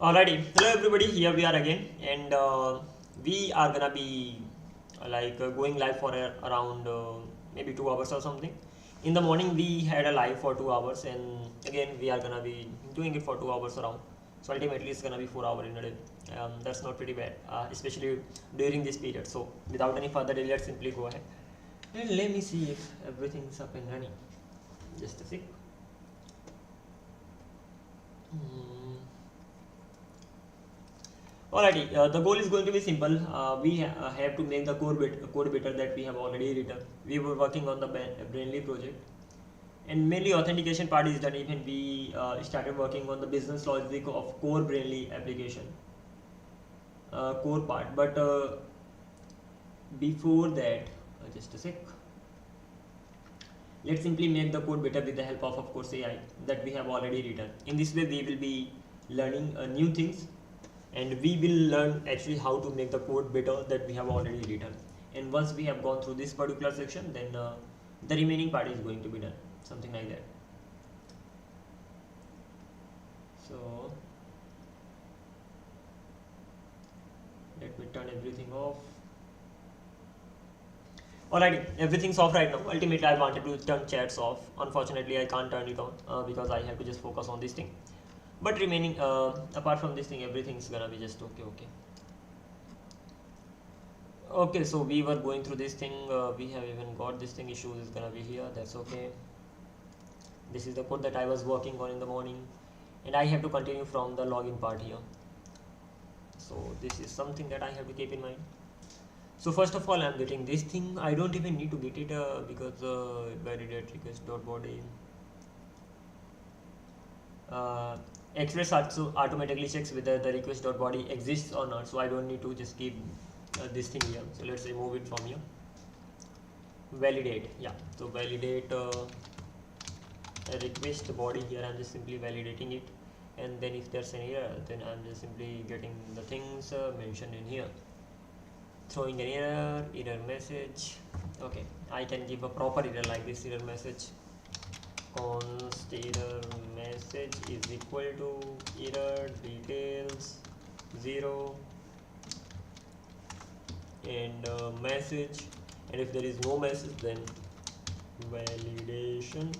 Alrighty, hello everybody. Here we are again, and we are gonna be going live for around maybe 2 hours or something. In the morning, we had a live for 2 hours, and again, we are gonna be doing it for 2 hours around. So ultimately, it's gonna be 4 hours in a day. That's not pretty bad, especially during this period. So without any further delay, let's simply go ahead and let me see if everything's up and running. Just a sec. Hmm. Alrighty, the goal is going to be simple. We have to make the code better that we have already written. We were working on the Brainly project, and mainly authentication part is done. Even we started working on the business logic of core Brainly application, core part. But before that, just a sec. Let's simply make the code better with the help of course, AI that we have already written. In this way, we will be learning new things, and we will learn actually how to make the code better that we have already written. And once we have gone through this particular section, then the remaining part is going to be done, something like that. So let me turn everything off. Alrighty, everything's off right now. Ultimately, I wanted to turn chats off. Unfortunately, I can't turn it on because I have to just focus on this thing. But remaining, apart from this thing, everything's gonna be just okay. Okay, so we were going through this thing. We have even got this thing. Issues is gonna be here. That's okay. This is the code that I was working on in the morning, and I have to continue from the login part here. So this is something that I have to keep in mind. So first of all, I'm getting this thing. I don't even need to get it because validate request dot body. Express automatically checks whether the request dot body exists or not. So I don't need to just keep this thing here. So let's remove it from here. Validate, yeah. So validate request body here. I'm just simply validating it, and then if there's an error, then I'm just simply getting the things mentioned in here. Throwing an error message. Okay, I can give a proper error like this error message. Const error message is equal to error details 0 and message, and if there is no message, then validation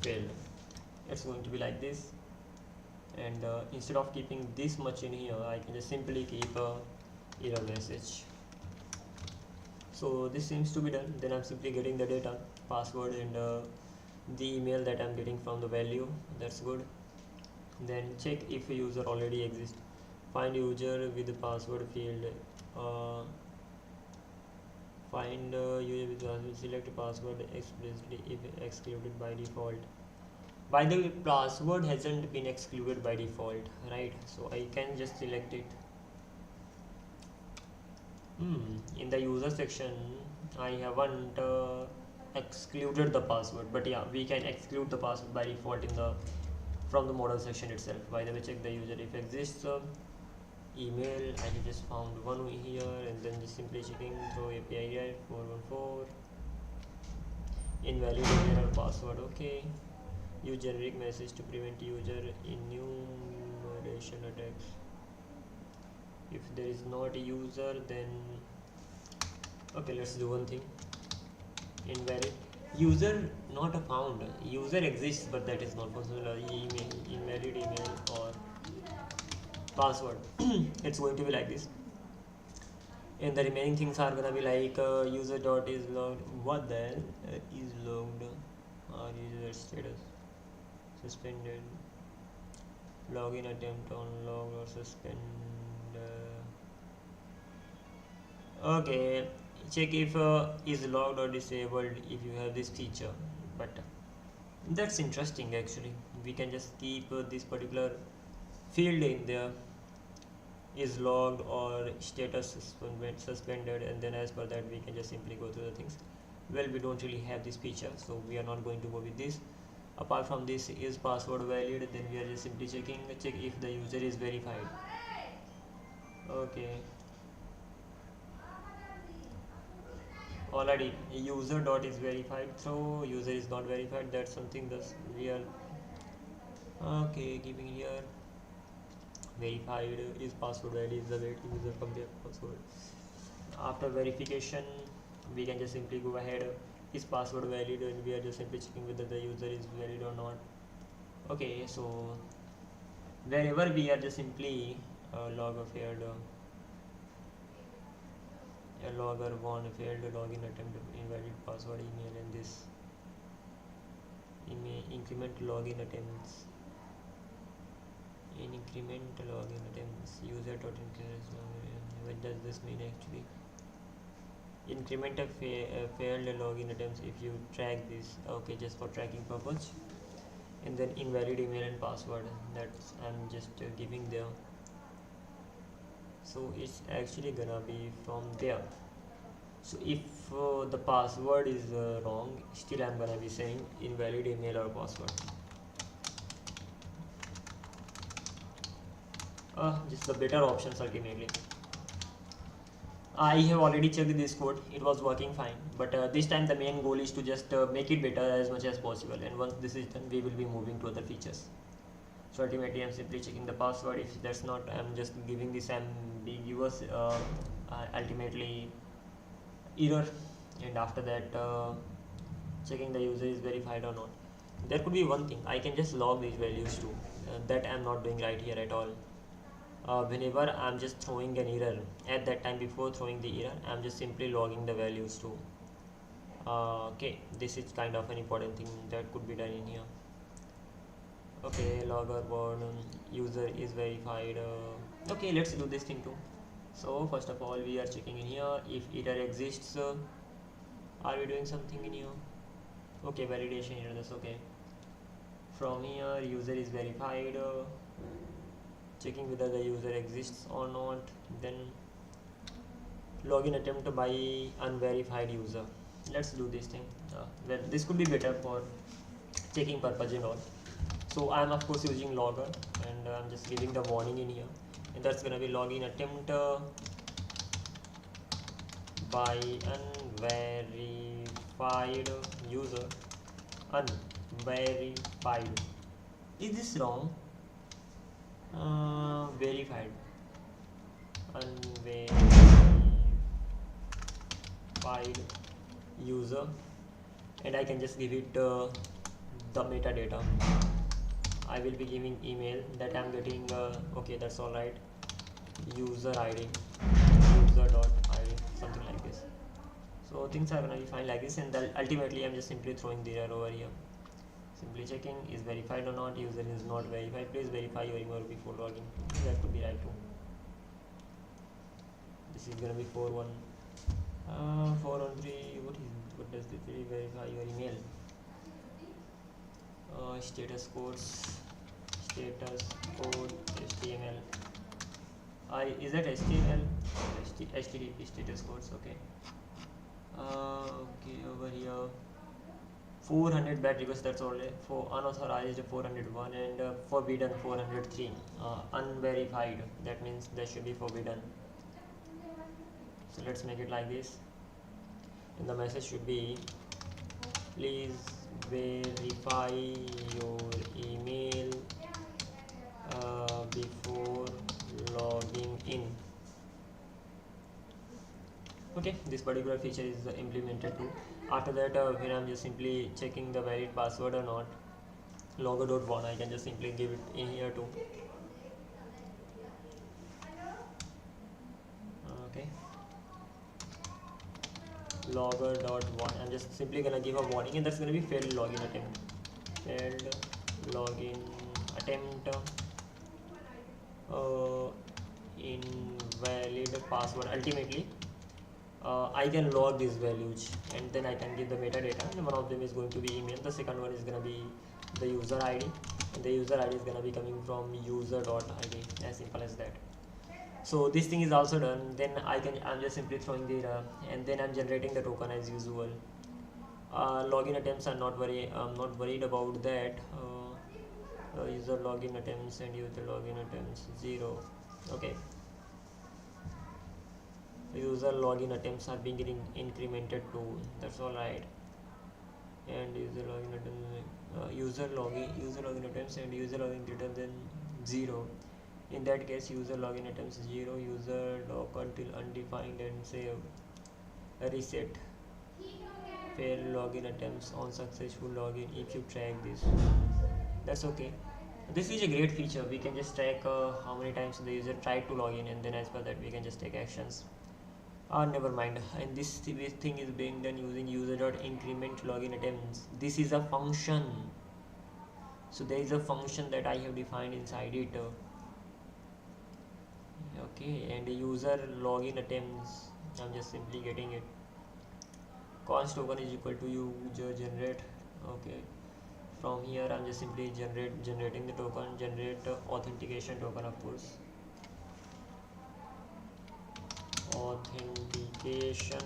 failed. It's going to be like this, and instead of keeping this much in here, I can just simply keep a error message. So this seems to be done. Then I'm simply getting the data, password, and the email that I'm getting from the value. That's good. Then check if a user already exists. Find user with the password field. Find user with password. Select password explicitly if excluded by default. By the way, password hasn't been excluded by default, right? So I can just select it. In the user section, I haven't excluded the password, but yeah, we can exclude the password by default in the from the model section itself. By the way, check the user if exists. Email, I have just found one here, and then just simply checking through API 414. Invalid error password. Okay. Use generic message to prevent user enumeration attacks. If there is not a user, then okay, let's do one thing. Invalid user not found. User exists, but that is not possible. Email, invalid email or password. It's going to be like this, and the remaining things are gonna be like user dot is logged. What the hell is logged? Or user status suspended. Login attempt on log or suspend. Okay, check if is logged or disabled if you have this feature. But that's interesting actually. We can just keep this particular field in there, is logged or status suspended, and then as per that we can just simply go through the things. Well, we don't really have this feature, so we are not going to go with this. Apart from this, is password valid, then we are just simply check if the user is verified. Okay, already user dot is verified, so user is not verified. That's something that's real. Okay, keeping here verified is password valid is the way user compare password. After verification we can just simply go ahead, is password valid, and we are just simply checking whether the user is valid or not. Okay, so wherever we are just simply log a failed log or one failed login attempt, invalid password email, and this increment login attempts, increment login attempts user dot increase. What does this mean actually? Increment a failed login attempts if you track this, okay, just for tracking purpose. And then invalid email and password, that's I'm just giving there, so it's actually gonna be from there. So if the password is wrong, still I'm gonna be saying invalid email or password. Just the better options ultimately. I have already checked this code, it was working fine, but this time the main goal is to just make it better as much as possible, and once this is done we will be moving to other features. So ultimately I'm simply checking the password. If that's not, I'm just giving this ambiguous ultimately error, and after that checking the user is verified or not. There could be one thing, I can just log these values too, that I'm not doing right here at all. Whenever I'm just throwing an error, at that time before throwing the error I'm just simply logging the values too. Okay, this is kind of an important thing that could be done in here. Okay, logger one, user is verified. Okay, let's do this thing too. So first of all we are checking in here if error exists. Are we doing something in here? Okay, validation error, that's okay. From here user is verified, checking whether the user exists or not. Then login attempt by unverified user. Let's do this thing. Well, this could be better for checking purpose and all. So I'm of course using logger, and I'm just giving the warning in here, and that's gonna be login attempt by unverified user. Unverified, is this wrong? Verified, unverified user, and I can just give it the metadata. I will be giving email that I'm getting. Okay, that's all right. User ID, user.id, something like this. So things are gonna be fine like this, and ultimately I'm just simply throwing the error over here. Simply checking is verified or not. User is not verified. Please verify your email before login. That could be right too. This is gonna be 4-1. 413. What does this verify your email? Status codes, status code, HTML. Is that HTML? HTTP status codes. Okay. Okay, over here 400 bad requests, that's all. For unauthorized 401, and forbidden 403. Unverified, that means that should be forbidden. So let's make it like this, and the message should be please verify your email before logging in. Okay, this particular feature is implemented too. After that when I'm just simply checking the valid password or not, logger.one, I can just simply give it in here too. Okay, logger.one, I'm just simply gonna give a warning, and that's gonna be failed login attempt. Failed login attempt, invalid password. Ultimately I can log these values, and then I can give the metadata, and one of them is going to be email, the second one is going to be the user ID, and the user ID is going to be coming from user.id, as simple as that. So this thing is also done. Then I'm just simply throwing the error, and then I'm generating the token as usual. Login attempts are not I'm not worried about that. User login attempts and user login attempts 0. Okay, user login attempts are being incremented too, that's all right. And user login attempts, user login attempts and user login greater than 0. In that case, user login attempts 0, user doc until undefined, and save. Reset failed login attempts on successful login if you track this. That's okay. This is a great feature. We can just track how many times the user tried to log in, and then as per that we can just take actions. Never mind. And this thing is being done using user.increment login attempts. This is a function. So there is a function that I have defined inside it. Okay, and user login attempts. I'm just simply getting it. Const token is equal to user generate. Okay. From here I'm just simply generating the token, generate authentication token, of course. Authentication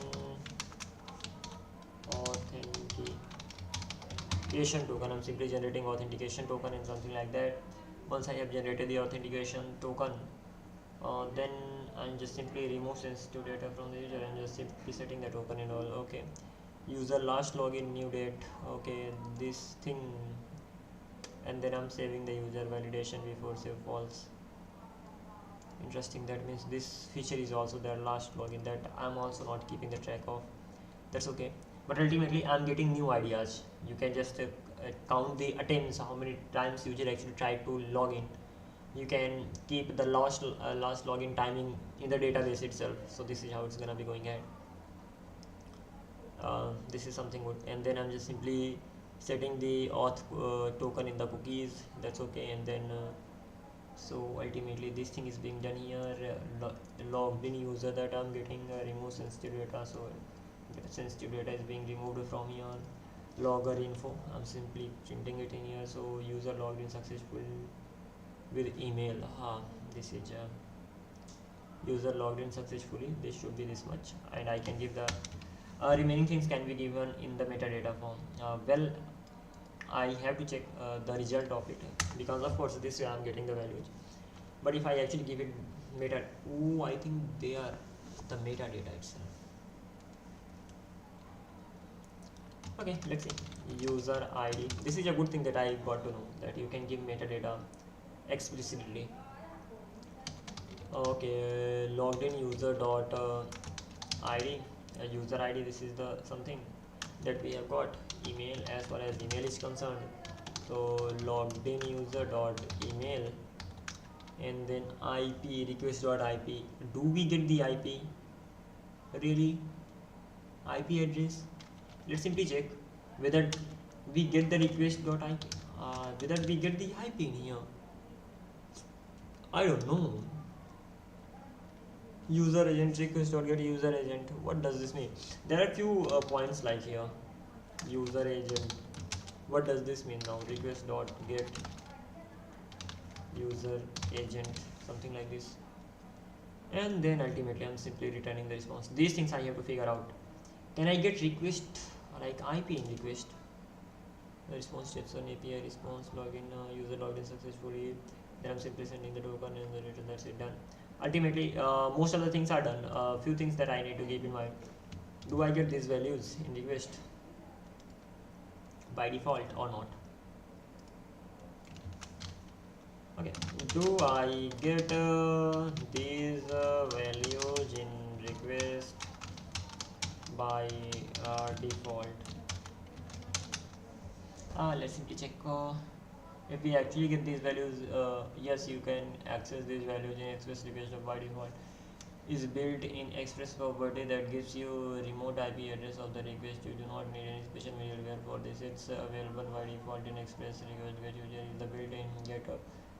token. I'm simply generating authentication token and something like that. Once I have generated the authentication token, then I'm just simply remove sensitive data from the user and just simply setting the token and all. Okay, user last login new date. Okay, this thing, and then I'm saving the user validation before save false. Interesting. That means this feature is also there, last login, that I'm also not keeping the track of. That's okay, but ultimately I'm getting new ideas. You can just count the attempts, how many times user actually tried to log in. You can keep the last login timing in the database itself. So this is how it's gonna be going ahead. This is something good. And then I'm just simply setting the auth token in the cookies. That's okay. And then so ultimately this thing is being done here. Logged in user, that I'm getting remove sensitive data. So sensitive data is being removed from here. Logger info, I'm simply printing it in here. So user logged in successful with email. This is user logged in successfully. This should be this much, and I can give the remaining things can be given in the metadata form. Well, I have to check the result of it, because of course this way I am getting the values. But if I actually give it meta, I think they are the metadata itself. Okay, let's see. User ID. This is a good thing that I got to know, that you can give metadata explicitly. Okay, logged in user dot ID, user ID. This is the something that we have got. Email, as far as email is concerned, so logged in user dot email, and then IP, request dot IP. Do we get the IP? Really? IP address? Let's simply check whether we get the request dot IP, whether we get the IP in here. I don't know. User agent request dot get user agent. What does this mean? There are few points like here. User agent. What does this mean now? Request dot get user agent, something like this. And then ultimately I'm simply returning the response. These things I have to figure out. Can I get request like IP in request? The response steps on API response login, user logged in successfully. Then I'm simply sending the token and the return. That's it, done. Ultimately, most of the things are done. Few things that I need to keep in mind. Do I get these values in request by default or not? Okay, do I get these values in request by default? Let's simply check. If we actually get these values, yes, you can access these values in express request by default. Is built in express property that gives you remote IP address of the request. You do not need any special middleware for this. It's available by default in express request. Get user is the built-in get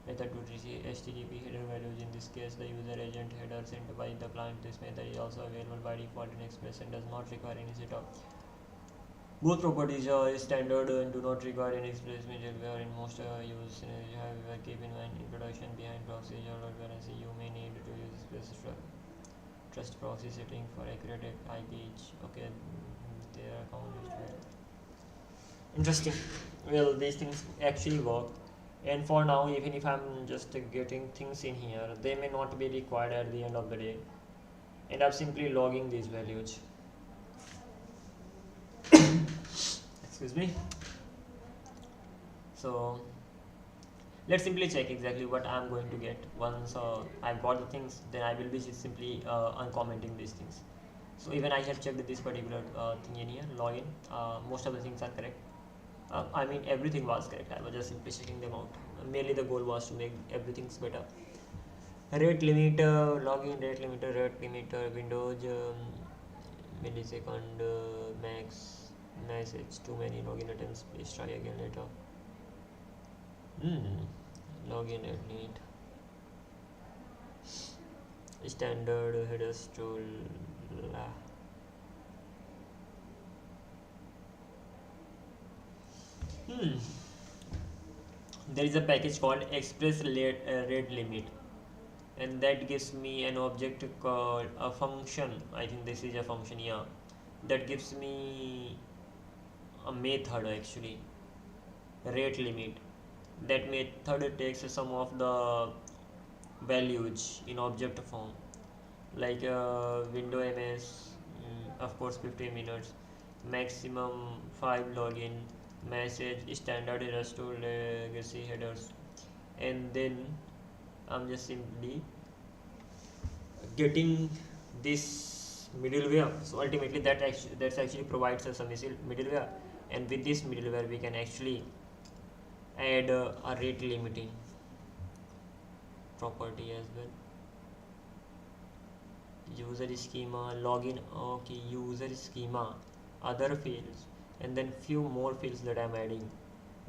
method to receive HTTP header values. In this case, the user agent header sent by the client. This method is also available by default in express and does not require any setup. Both properties are standard and do not require any express middleware in most use scenarios. However, keep in mind in production behind proxy or load balancing, you may need to use specific trust proxy setting for accurate IP each. Okay, they are commonly. Interesting. Well, these things actually work. And for now, even if I'm just getting things in here, they may not be required at the end of the day. And I'm simply logging these values. Excuse me. So Let's simply check exactly what I'm going to get. Once I've got the things, then I will be just simply uncommenting these things. So even I have checked this particular thing in here, login. Most of the things are correct. I mean everything was correct. I was just simply checking them out. Merely the goal was to make everything's better. Rate limiter, login rate limiter, Windows, millisecond, max, message, too many login attempts, please try again later. Login rate limit, standard headers tool. There is a package called express rate limit, and that gives me an object called a function. I think this is a function, yeah, that gives me a method actually, rate limit. That method takes some of the values in object form, like window ms, of course 15 minutes, maximum 5 login, message, standard restore legacy headers, and then I'm just simply getting this middleware. So ultimately that's actually provides us a middleware, and with this middleware we can actually add a rate limiting property as well. User schema, login, okay, user schema, other fields, and then few more fields that I'm adding.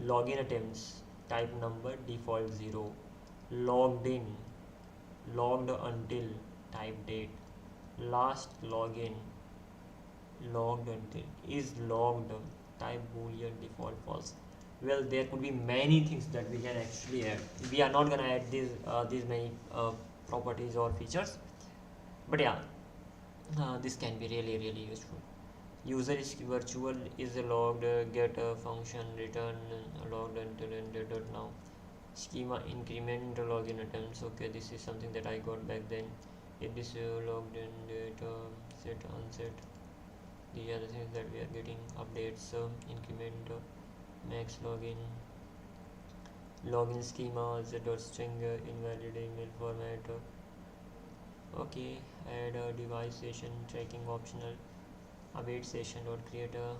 Login attempts, type number, default 0, logged in, logged until, type date, last login, logged until, is logged, type boolean, default false. Well, there could be many things that we can actually add. We are not gonna add these many properties or features, but yeah, this can be really useful. User is virtual, is logged, get a function, return logged until ended now. Schema increment login attempts. Okay, this is something that I got back then. If this logged in data, set unset, these are the things that we are getting. Updates, increment, max login, login schema, z.string, invalid email format. Okay, add a device session tracking optional, await session dot create a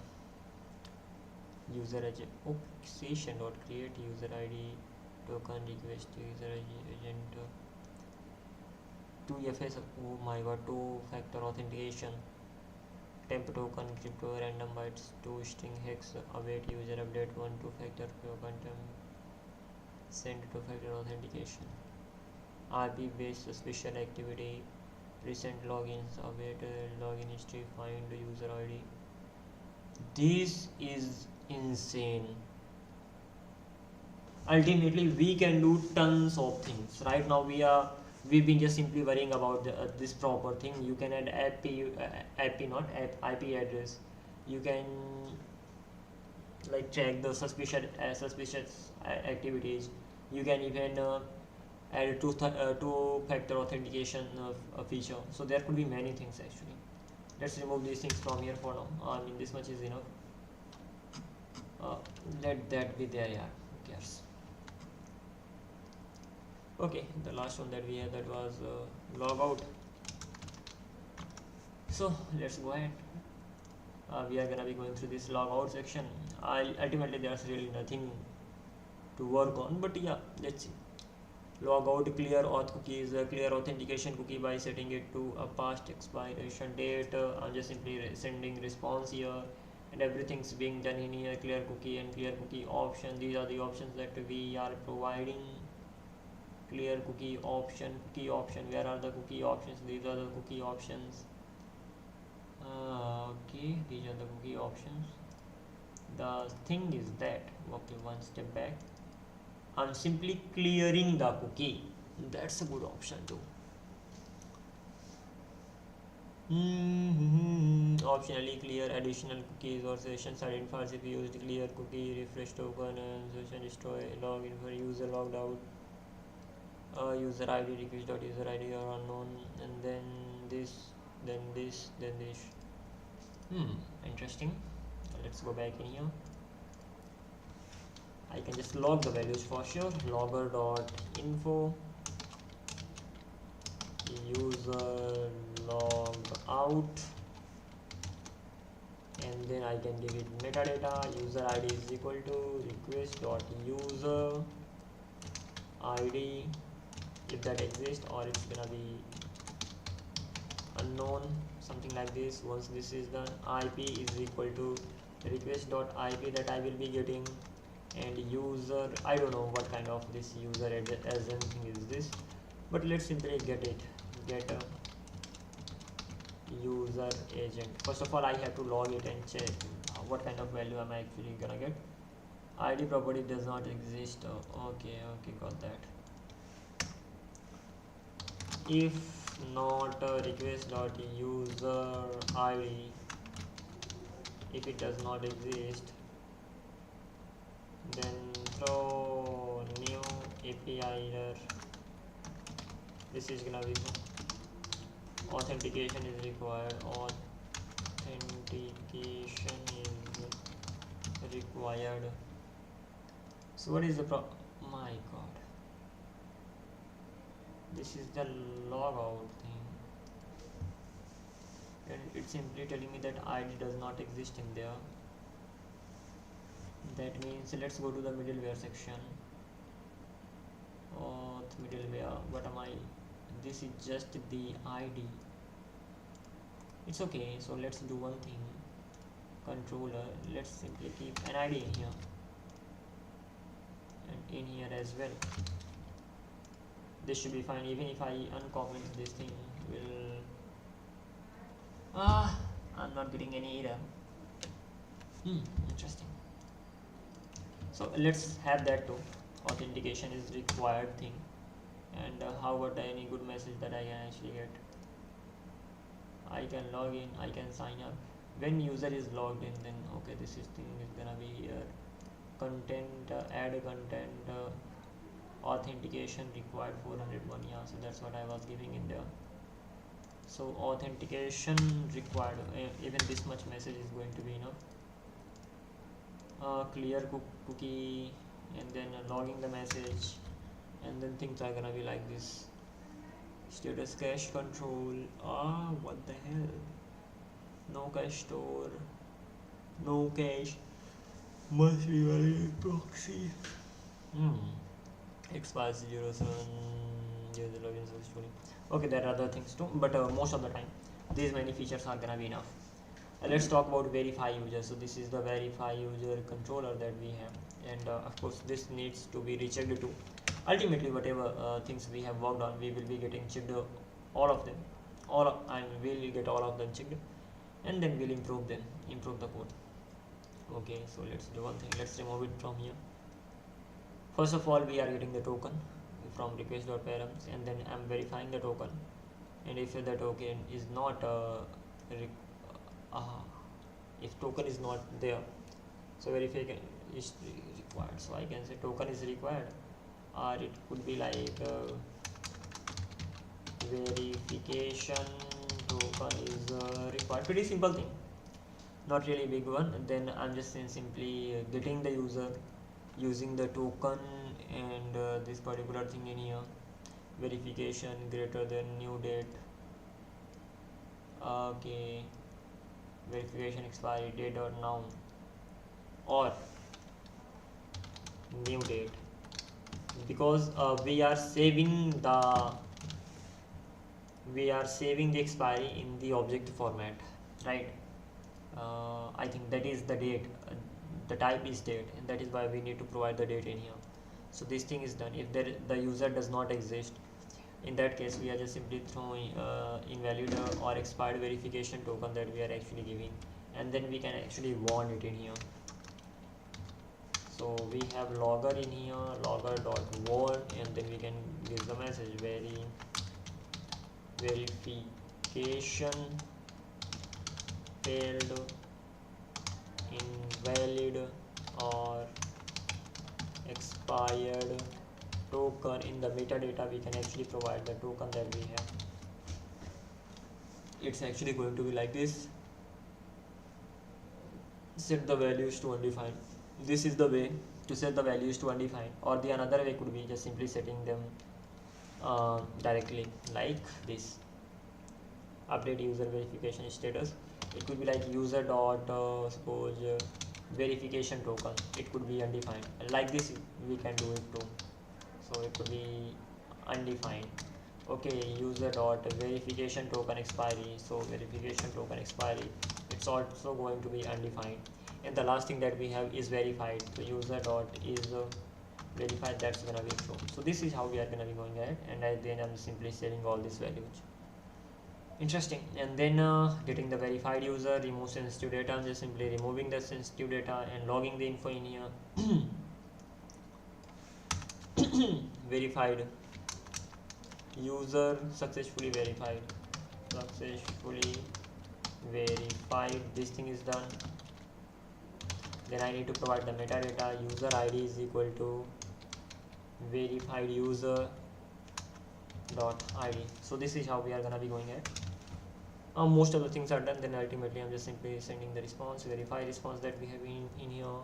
user agent. Session dot create user ID, token request user agent, 2FS. Oh my god, 2-factor authentication, temp token, crypto, random bytes, 2 string hex, await user update, 1 2-factor token, temp, send 2-factor authentication, RP based special activity, recent logins, await login history, find user ID. This is insane. Ultimately we can do tons of things. Right now we've been just simply worrying about this proper thing. You can add IP address. You can like check the suspicious activities. You can even add a two-factor authentication feature. So there could be many things actually. Let's remove these things from here for now. I mean, this much is enough. Let that be there, yeah. Who cares? Okay, the last one that we had, that was log out. So let's go ahead. We are gonna be going through this log out section. Ultimately there's really nothing to work on, but yeah, let's see. Log out, clear auth cookies, clear authentication cookie by setting it to a past expiration date. I'm just simply sending response here, and everything's being done in here. Clear cookie and clear cookie option, these are the options that we are providing. Clear cookie option, where are the cookie options? These are the cookie options. Okay, these are the cookie options. The thing is that, okay, one step back, I'm simply clearing the cookie. That's a good option too. Optionally clear additional cookies or sessions identifiers if used. Clear cookie, refresh token, and session destroy. Login for user logged out. User ID, request.user ID are unknown, and then this, then this, then this. Interesting. Let's go back in here. I can just log the values for sure. Logger.info user log out, and then I can give it metadata. User ID is equal to request.user ID if that exists, or it's gonna be unknown, something like this. Once this is done, IP is equal to request.ip that I will be getting, and user, I don't know what kind of this user agent thing is this, but let's simply get it. Get a user agent. First of all, I have to log it and check what kind of value am I actually gonna get. ID property does not exist. Okay, got that. If not request.user ID, if it does not exist, then throw new API error. This is gonna be authentication is required. Authentication is required. So what is the problem? My god, this is the logout thing, and it's simply telling me that ID does not exist in there. That means let's go to the middleware section. Auth middleware, what am I? This is just the ID. It's okay, so let's do one thing. Controller, let's simply keep an ID in here, and in here as well. This should be fine. Even if I uncomment this thing, will I'm not getting any error. Interesting. So let's have that too. Authentication is required thing. And how about any good message that I can actually get? I can log in, I can sign up. When user is logged in, then okay, this is thing is gonna be here. Content, add content, authentication required 401. Yeah, so that's what I was giving in there. So authentication required, even this much message is going to be enough. Clear cookie, and then logging the message, and then things are gonna be like this. Status cache control. What the hell? No cache store, no cache, must be valid proxy. Expires 07, use the login successfully. Okay, there are other things too, but most of the time these many features are gonna be enough. Let's talk about verify user. So this is the verify user controller that we have, and of course this needs to be rechecked too. Ultimately, whatever things we have worked on, we will be getting checked, all of them, we'll get all of them checked, and then we'll improve the code. Okay, so let's do one thing. Let's remove it from here. First of all, we are getting the token from request.params, and then I'm verifying the token, and if the token is not if token is not there, so verification is required. So I can say token is required, or it could be like verification token is required. Pretty simple thing, not really big one. Then I'm just saying simply getting the user using the token, and this particular thing in here, verification greater than new date. Okay, verification expiry date or now, or new date, because we are saving the expiry in the object format, right? I think that is the date, the type is date, and that is why we need to provide the date in here. So this thing is done. If the user does not exist, in that case we are just simply throwing invalid or expired verification token that we are actually giving, and then we can actually warn it in here. So we have logger in here, logger.warn, and then we can give the message verification failed, invalid or expired token. In the metadata we can actually provide the token that we have. It's actually going to be like this. Set the values to undefined. This is the way to set the values to undefined, or the another way could be just simply setting them directly like this. Update user verification status. It could be like user dot suppose verification token. It could be undefined. Like this we can do it too. So it could be undefined. Okay, user dot verification token expiry. So verification token expiry, it's also going to be undefined. And the last thing that we have is verified. So user dot is verified, that's gonna be true. So this is how we are gonna be going ahead, and then I'm simply saving all these values. Interesting. And then getting the verified user, remove sensitive data. I'm just simply removing the sensitive data and logging the info in here. Verified user successfully verified. Successfully verified. This thing is done. Then I need to provide the metadata. User ID is equal to verified user dot ID. So this is how we are gonna be going at. Most of the things are done. Then ultimately I'm just simply sending the response, verify response that we have in here,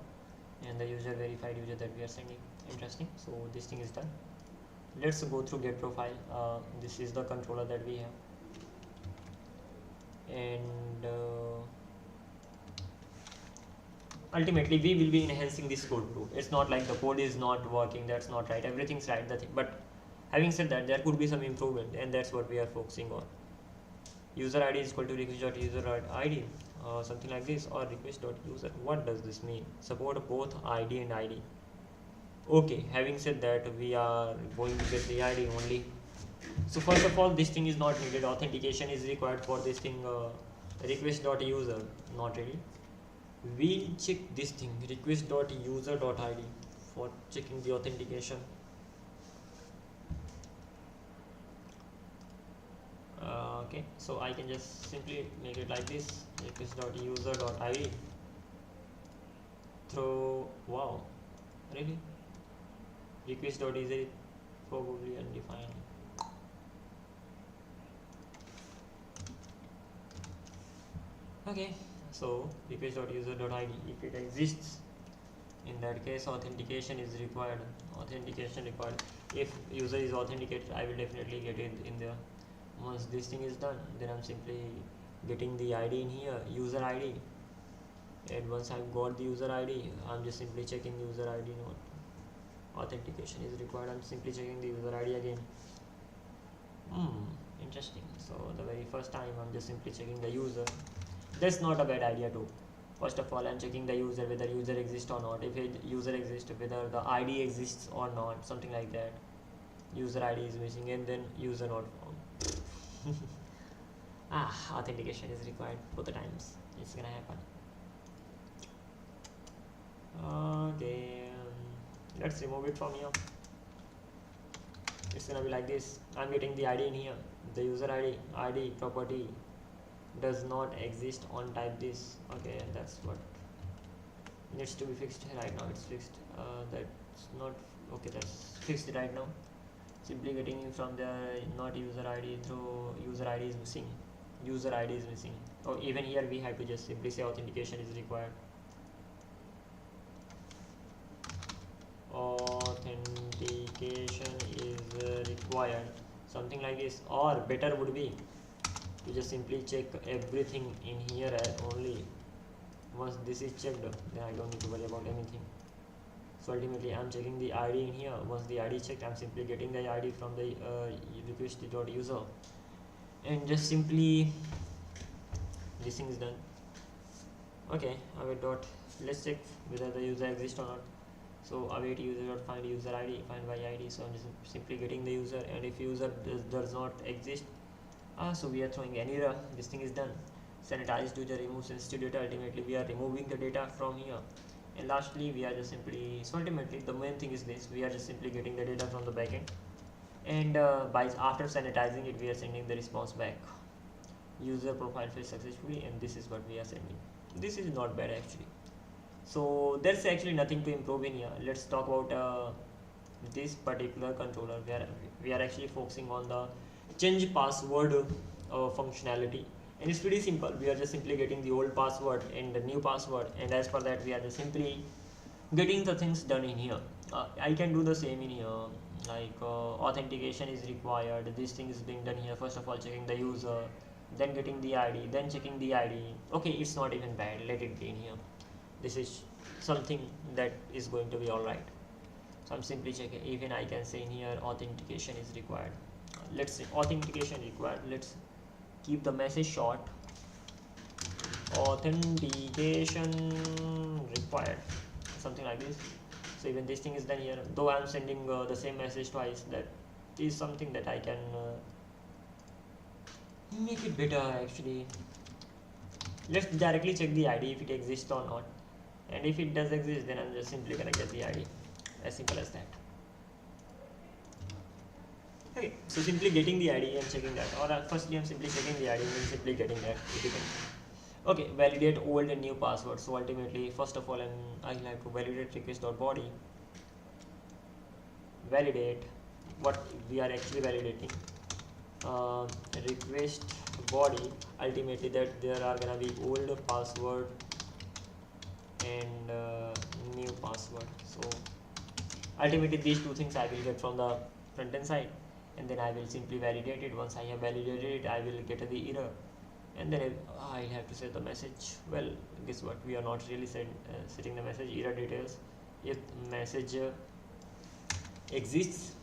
and the user verified user that we are sending. Interesting. So this thing is done. Let's go through get profile. This is the controller that we have, and ultimately we will be enhancing this code too. It's not like the code is not working, that's not right, everything's right, but having said that, there could be some improvement, and that's what we are focusing on. User ID is equal to request.user.id, something like this, or request.user. What does this mean? Support both ID and ID. Okay, having said that, we are going to get the ID only. So first of all, this thing is not needed. Authentication is required for this thing. Request.user, not really. We'll check this thing, request.user.id, for checking the authentication. Okay, so I can just simply make it like this, request.user.id through, wow, really? Request.user probably undefined. Okay, so request.user.id, if it exists, in that case authentication is required. Authentication required. If user is authenticated, I will definitely get it in there. Once this thing is done, then I'm simply getting the ID in here, user ID, and once I've got the user ID, I'm just simply checking the user ID node. Authentication is required, I'm simply checking the user ID again. Interesting. So the very first time I'm just simply checking the user. That's not a bad idea too. First of all, I'm checking the user, whether user exists or not. If user exists, whether the ID exists or not, something like that. User ID is missing, and then user not found. Authentication is required both the times. It's gonna happen. Okay, let's remove it from here. It's gonna be like this. I'm getting the ID in here. The user ID property does not exist on type this. Okay, that's what needs to be fixed. Right now it's fixed. That's not okay, that's fixed right now. Simply getting it from the not user ID through user ID is missing. User ID is missing. Oh, even here we have to just simply say authentication is required. Authentication is required, something like this. Or better would be to just simply check everything in here only. Once this is checked, then I don't need to worry about anything. So ultimately I'm checking the ID in here. Once the ID checked, I'm simply getting the ID from the request.user, and just simply this thing is done. Okay, await dot, let's check whether the user exists or not. So await user dot find user ID, find by ID. So I'm just simply getting the user, and if user does not exist, so we are throwing an error. This thing is done. Sanitized user, remove sensitive data. Ultimately we are removing the data from here. And lastly, we are just simply, so ultimately the main thing is this, we are just simply getting the data from the backend, and after sanitizing it, we are sending the response back. User profile filled successfully, and this is what we are sending. This is not bad actually. So there's actually nothing to improve in here. Let's talk about this particular controller where we are actually focusing on the change password functionality. And it's pretty simple. We are just simply getting the old password and the new password, and as per that we are just simply getting the things done in here. I can do the same in here, like authentication is required. This thing is being done here. First of all, checking the user, then getting the ID, then checking the ID. Okay, it's not even bad, let it be in here. This is something that is going to be all right. So I'm simply checking. Even I can say in here authentication is required. Let's say authentication required. Let's keep the message short. Authentication required, something like this. So even this thing is done here, though I'm sending the same message twice. That is something that I can make it better actually. Let's directly check the ID if it exists or not, and if it does exist, then I'm just simply gonna get the ID. As simple as that. Okay, so simply getting the ID and checking that, or firstly I'm simply checking the ID and then simply getting that. It depends. Okay, validate old and new password. So ultimately, first of all, I like to validate request.body. Validate what we are actually validating. Request body. Ultimately, that there are gonna be old password and new password. So ultimately, these two things I will get from the front end side, and then I will simply validate it. Once I have validated it, I will get the error, and then I'll have to set the message. Well, guess what, we are not really setting the message error details. If message exists,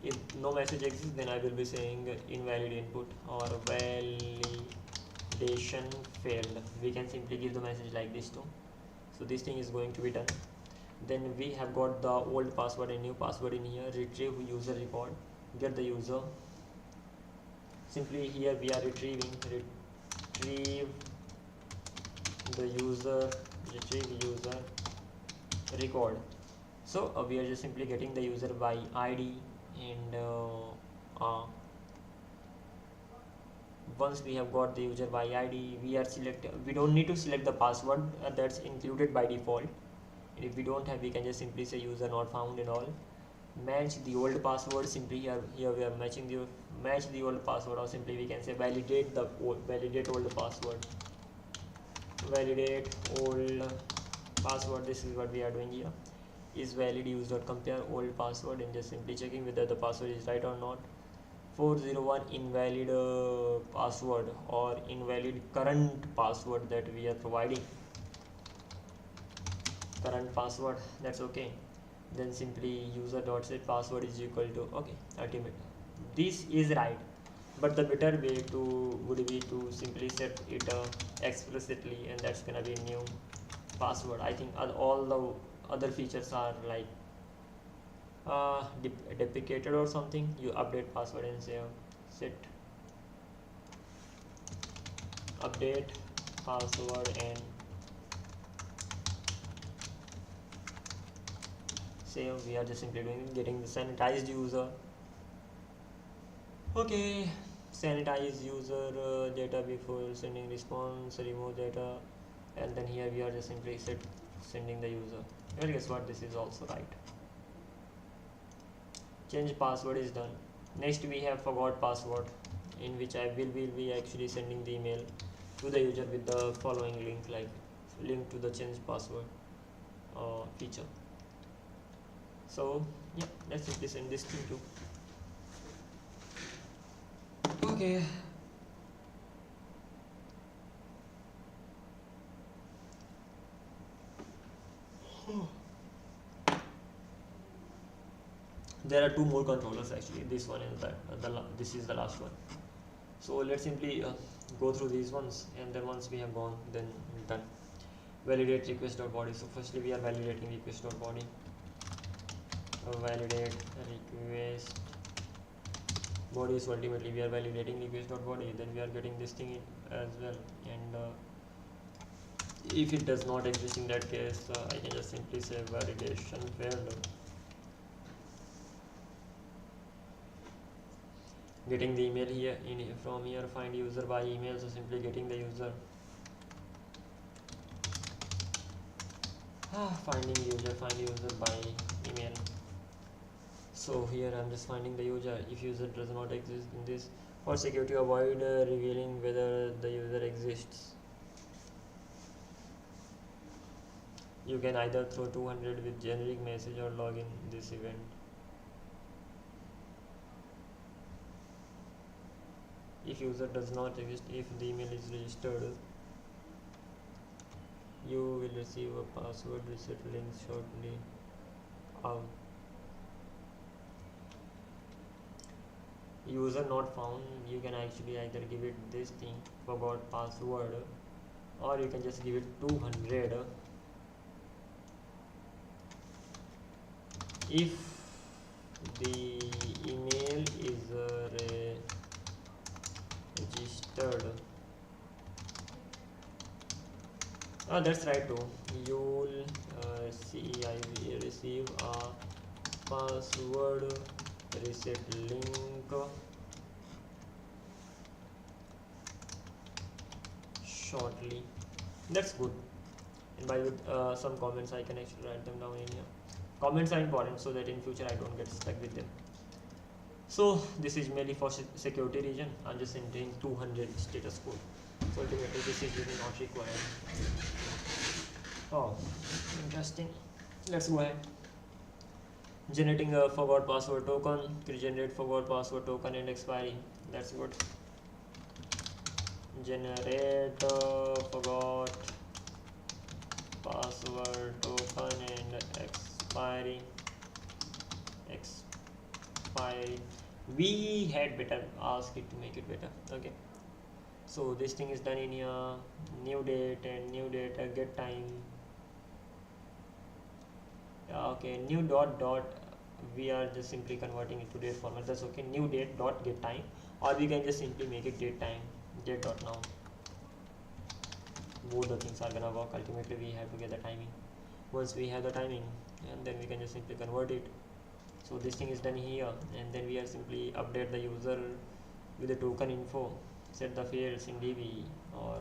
if no message exists, then I will be saying invalid input or validation failed. We can simply give the message like this too. So this thing is going to be done. Then we have got the old password and new password in here. Retrieve user record, get the user. Simply here we are retrieve the user, retrieve user record. So we are just simply getting the user by ID, and once we have got the user by ID, we don't need to select the password that's included by default. And if we don't have, we can just simply say user not found and all. Match the old password. Simply here we are matching the old password, or simply we can say validate old password. Validate old password. This is what we are doing here. Is valid use.compare old password, and just simply checking whether the password is right or not. 401 invalid password or invalid current password that we are providing. Current password, that's okay. Then simply user.set password is equal to okay. Ultimate, this is right, but the better way would be to simply set it explicitly, and that's gonna be new password. I think all the other features are like deprecated or something. You update password and say set update password and save. We are just simply getting the sanitized user. Okay, sanitize user data before sending response, remove data, and then here we are just simply sending the user. Well, guess what, this is also right. Change password is done. Next we have forgot password, in which I will be actually sending the email to the user with the following link, like link to the change password feature. So yeah, let's simply send this thing too. Okay. There are two more controllers actually, this one and this is the last one. So let's simply go through these ones, and then once we have gone, then done. Validate request.body. So firstly we are validating request.body. Validate request body. So ultimately we are validating request.body. Then we are getting this thing as well, and if it does not exist, in that case I can just simply say validation failed. Getting the email here from here, find user by email. So simply getting the user, find user by email. So here I'm just finding the user. If user does not exist in this, for security avoid revealing whether the user exists. You can either throw 200 with generic message or log in this event. If user does not exist, if the email is registered, you will receive a password reset link shortly. User not found, you can actually either give it this thing, forgot password, or you can just give it 200 if the email is registered. That's right too. You'll receive a password reset link shortly. That's good. And by some comments I can actually write them down in here. Comments are important so that in future I don't get stuck with them. So this is mainly for security reason. I'm just entering 200 status code. So ultimately this is really not required. Oh, interesting. Let's go ahead. Generating a forgot password token, generate forgot password token and expiry. That's good. Generate forgot password token and expiry. We had better ask it to make it better. Okay, so this thing is done in here. New date and new date, get time. Okay, new dot we are just simply converting it to date format. That's okay. New date dot get time, or we can just simply make it date time, date dot now. Both the things are gonna work. Ultimately we have to get the timing. Once we have the timing, and then we can just simply convert it. So this thing is done here, and then we are simply update the user with the token info, set the fields in DB, or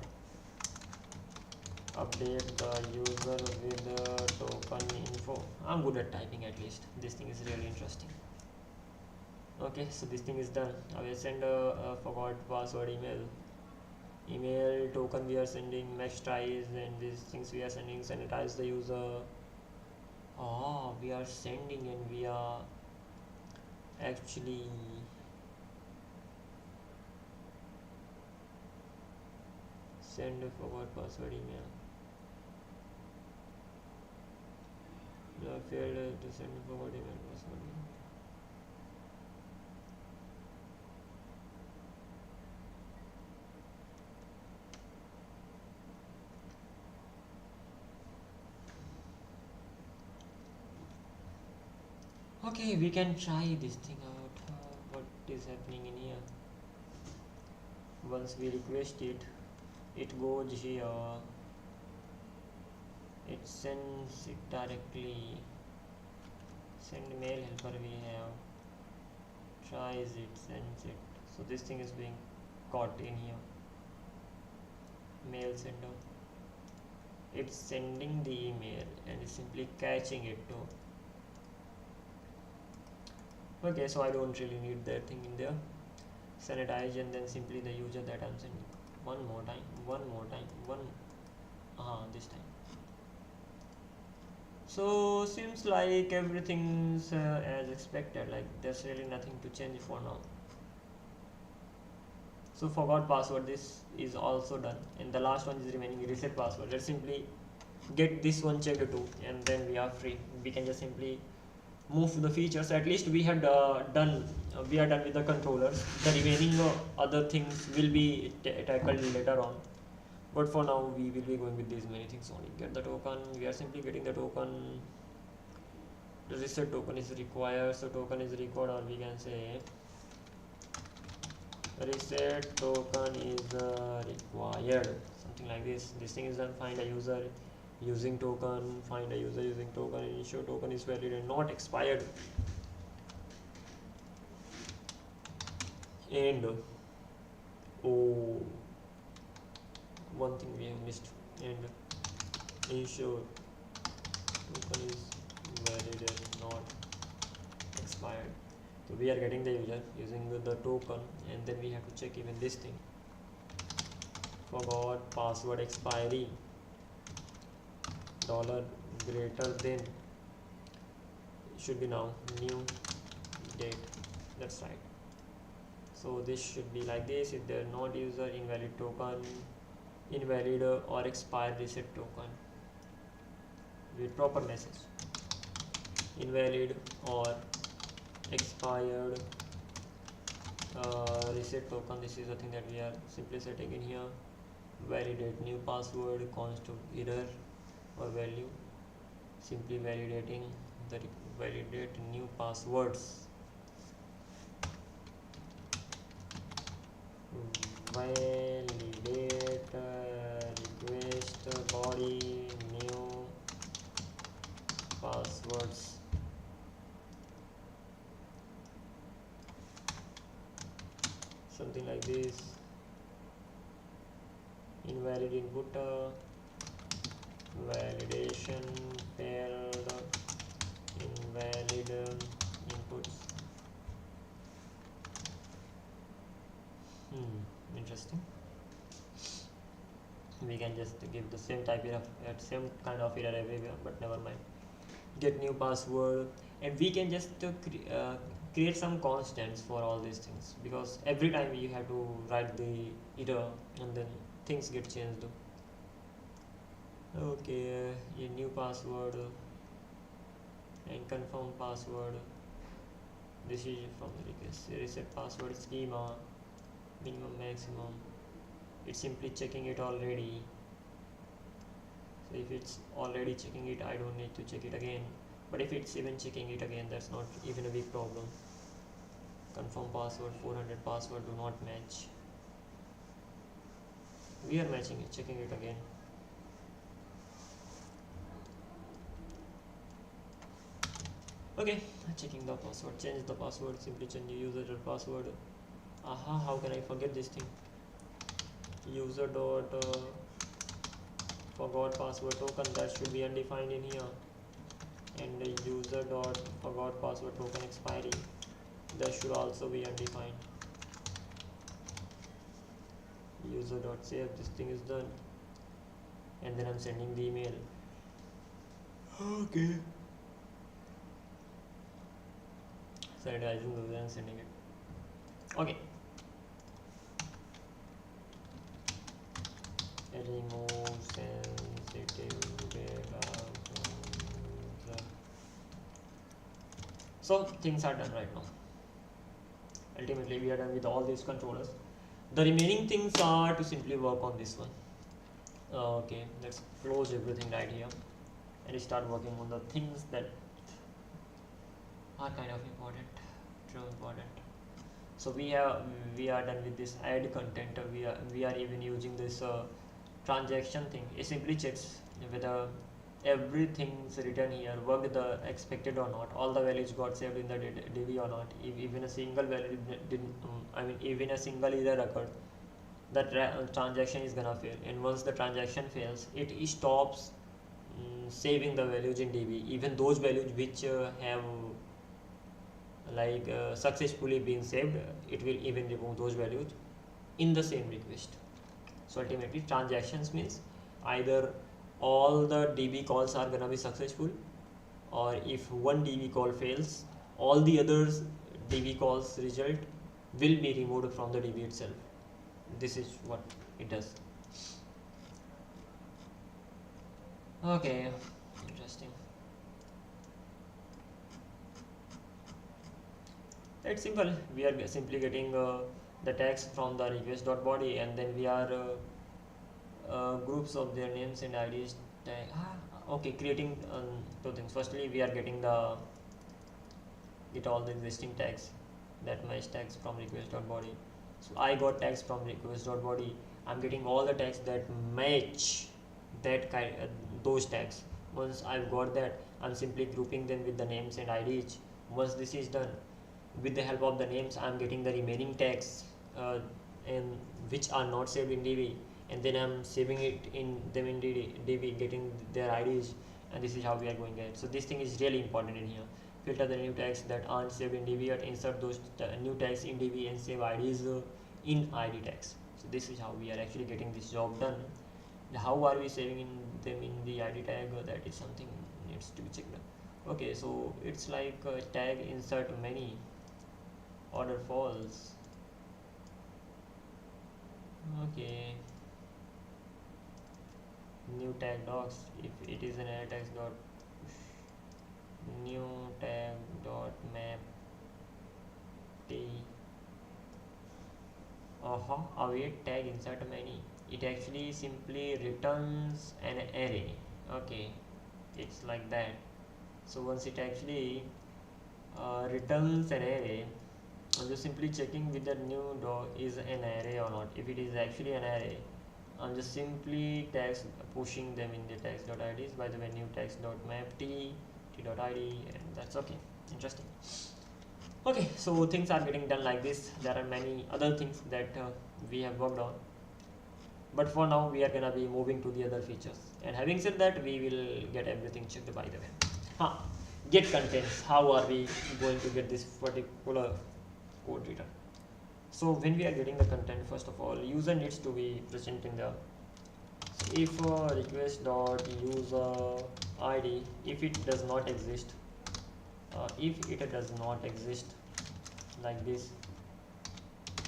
update the user with the token info. I'm good at typing, at least this thing is really interesting. Okay, so this thing is done. I will send a forgot password email token we are sending, max tries, and these things we are sending, sanitize the user. We are sending and we are actually send a forgot password email. Failed to send a forgot email password. Okay, we can try this thing out. What is happening in here? Once we request it, it goes here. It sends it directly. Send mail helper we have. Tries it, sends it. So this thing is being caught in here. Mail sender. It's sending the email and it's simply catching it too. Okay, so I don't really need that thing in there. Sanitize and then simply the user that I'm sending. One more time. This time. So seems like everything's as expected. Like there's really nothing to change for now. So forgot password, this is also done, and the last one is remaining, reset password. Let's simply get this one checked too, and then we are free. We can just simply move to the features. At least we have done with the controllers. The remaining other things will be tackled later on, but for now we will be going with these many things only. Get the token, we are simply getting the token. The reset token is required, so token is required, or we can say reset token is required, something like this. This thing is done. Find a user using token, find a user using token, ensure token is valid and not expired. And one thing we have missed, and ensure token is valid and not expired. So we are getting the user using the token, and then we have to check even this thing, forgot password expiry $, greater than should be now new date. That's right. So this should be like this. If they're not user, invalid token, invalid or expired reset token with proper message, invalid or expired reset token. This is the thing that we are simply setting in here. Validate new password const of error or value, simply validating the validate new passwords. Validate request body new passwords. Something like this. Invalid input, validation failed, invalid inputs. Interesting. We can just give the same type of same kind of error everywhere, but never mind. Get new password, and we can just create some constants for all these things, because every time you have to write the error and then things get changed. Okay, a new password and confirm password. This is from the request. Reset password schema, minimum maximum. It's simply checking it already. So if it's already checking it, I don't need to check it again. But if it's even checking it again, that's not even a big problem. Confirm password, 400 password do not match. We are matching it, checking it again. Okay, checking the password, change the password, simply change user password. Aha, how can I forget this thing? User dot forgot password token, that should be undefined in here. And the user dot forgot password token expiry, that should also be undefined. User dot save, this thing is done, and then I'm sending the email. Okay, sanitizing the and sending it. Okay, remove sensitive data from the. So things are done right now. Ultimately we are done with all these controllers. The remaining things are to simply work on this one. Okay, let's close everything right here and start working on the things that are kind of important, true important. So we are done with this add content. We are even using this transaction thing. It simply checks whether everything's written here worked the expected or not, all the values got saved in the DB or not. If even a single value didn't even a single error occurred, that transaction is gonna fail. And once the transaction fails, it stops saving the values in DB, even those values which have successfully been saved. It will even remove those values in the same request. So ultimately transactions means either all the DB calls are gonna be successful, or if one DB call fails, all the others DB calls result will be removed from the DB itself. This is what it does. Okay, interesting. It's simple. We are simply getting the text from the request.body, and then we are groups of their names and IDs tag. Okay, creating two things. Firstly, we are getting all the existing tags, that match tags from request.body. So I got tags from request.body. I'm getting all the tags that match that those tags. Once I've got that, I'm simply grouping them with the names and IDs. Once this is done, with the help of the names, I'm getting the remaining tags and which are not saved in DB, and then I'm saving them in DB, getting their IDs, and this is how we are going ahead. So this thing is really important in here. Filter the new tags that aren't saved in DB, and insert those new tags in DB and save IDs in ID tags. So this is how we are actually getting this job done. How are we saving them in the ID tag? That is something needs to be checked. Okay, so it's like tag insert many, order false. Okay, new tag docs. If it is an array text dot new tag dot map t. Await tag insert many. It actually simply returns an array. Okay, it's like that. So once it actually returns an array, I'm just simply checking whether new dog is an array or not. If it is actually an array, I'm just simply text pushing them in the text.ids. By the way, new text.map t.id, and that's okay. Interesting. Okay, so things are getting done like this. There are many other things that we have worked on, but for now we are gonna be moving to the other features. And having said that, we will get everything checked. By the way, get contents. How are we going to get this particular code written? So when we are getting the content, first of all, user needs to be present in the, so if request dot user id, if it does not exist, like this,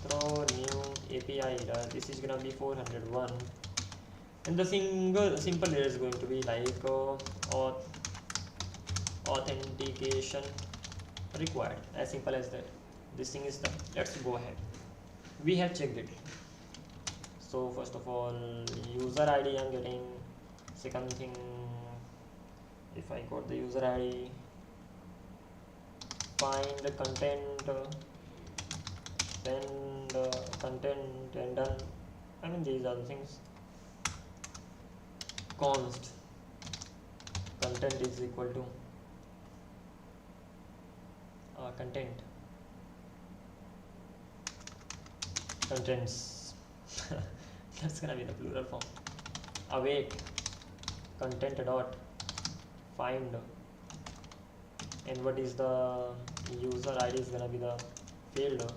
throw new API error. This is gonna be 401, and the simple error is going to be like authentication required. As simple as that. This thing is done. Let's go ahead. We have checked it. So first of all, user ID I'm getting. Second thing, if I got the user ID, find the content, send content, and done. I mean, these are the things. Const content is equal to content contents. That's gonna be the plural form. Await content dot find, and what is the user ID is gonna be the field,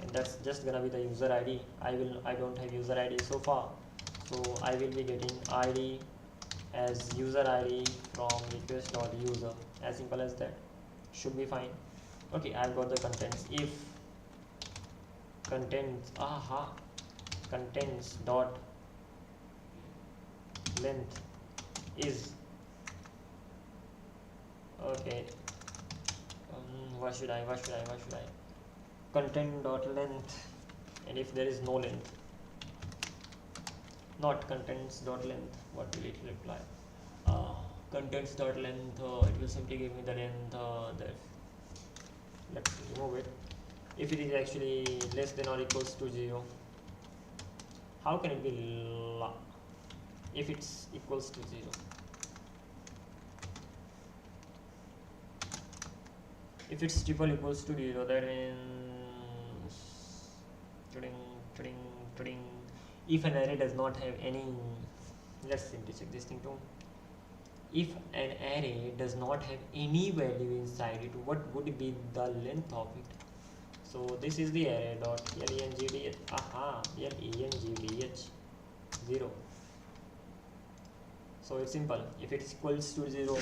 and that's just gonna be the user ID. I don't have user ID so far, so I will be getting ID as user ID from request dot user. As simple as that. Should be fine. Okay, I've got the contents. If contents contents dot length is okay, what should I content dot length, and if there is no length, not contents dot length, what will it reply? Contents dot length, it will simply give me the length. That, let's remove it. If it is actually less than or equals to 0, how can it be if it's equals to 0? If it's triple equals to 0, that means if an array does not have any, let's simply check this thing too. If an array does not have any value inside it, what would be the length of it? So this is the array dot length, length 0. So it's simple. If it is equals to 0,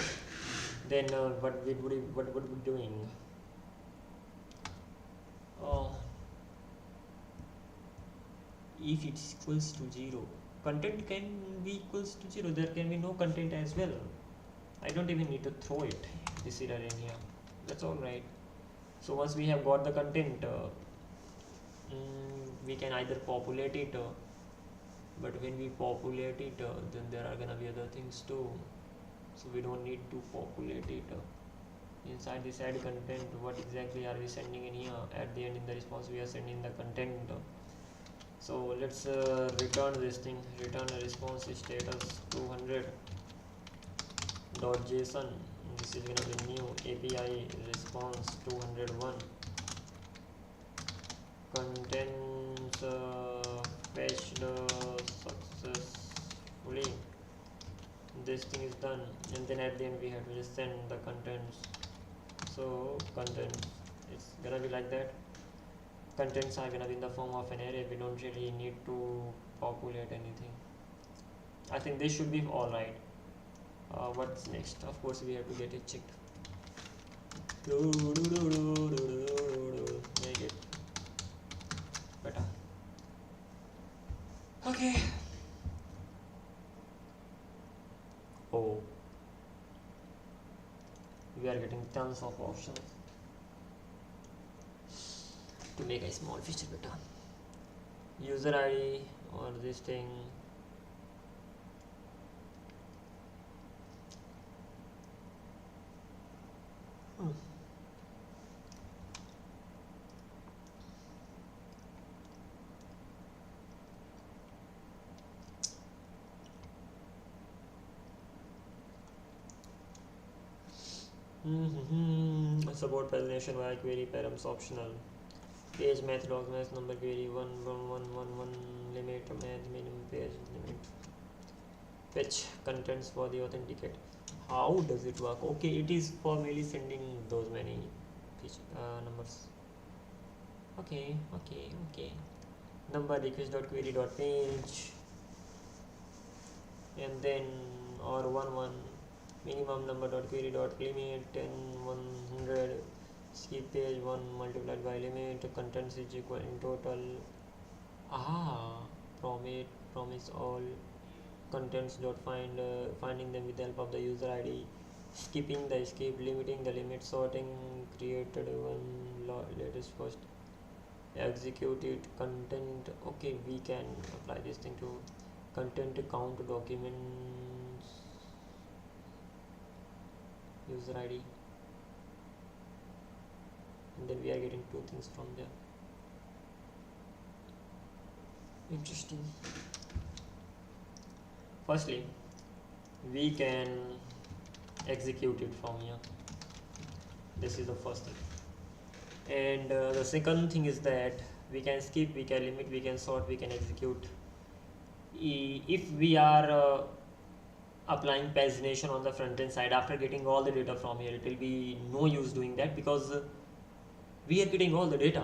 then what would we doing? If it's equals to 0, content can be equals to 0. There can be no content as well. I don't even need to throw it, this error in here. That's all right. So once we have got the content, we can either populate it, but when we populate it, then there are gonna be other things too. So we don't need to populate it. Inside this add content, what exactly are we sending in here? At the end in the response, we are sending the content. So let's return this thing. Return a response status 200.json. This is gonna be new API response 201. Contents fetched successfully. This thing is done, and then at the end we have to just send the contents. So contents, it's gonna be like that. Contents are gonna be in the form of an array. We don't really need to populate anything. I think this should be all right. What's next? Of course we have to get it checked. Make it better. Okay. Oh, we are getting tons of options to make a small feature better. User ID or this thing. Support pagination via query params optional. Page math log math number query 11111 limit math minimum page limit. Fetch contents for the authenticate. How does it work? Okay, it is for merely sending those many numbers. Okay. Number request.query.page and then or 11 minimum number dot query dot limit 10 100 skip page 1 multiplied by limit contents is equal in total. Promise all contents dot finding them with the help of the user ID, skipping the skip, limiting the limit, sorting created one latest first, execute it. Content, okay, we can apply this thing to content count documents user ID, and then we are getting two things from there. Interesting. Firstly, we can execute it from here. This is the first thing, and the second thing is that we can skip, we can limit, we can sort, we can execute. If we are applying pagination on the front end side after getting all the data from here, it will be no use doing that, because we are getting all the data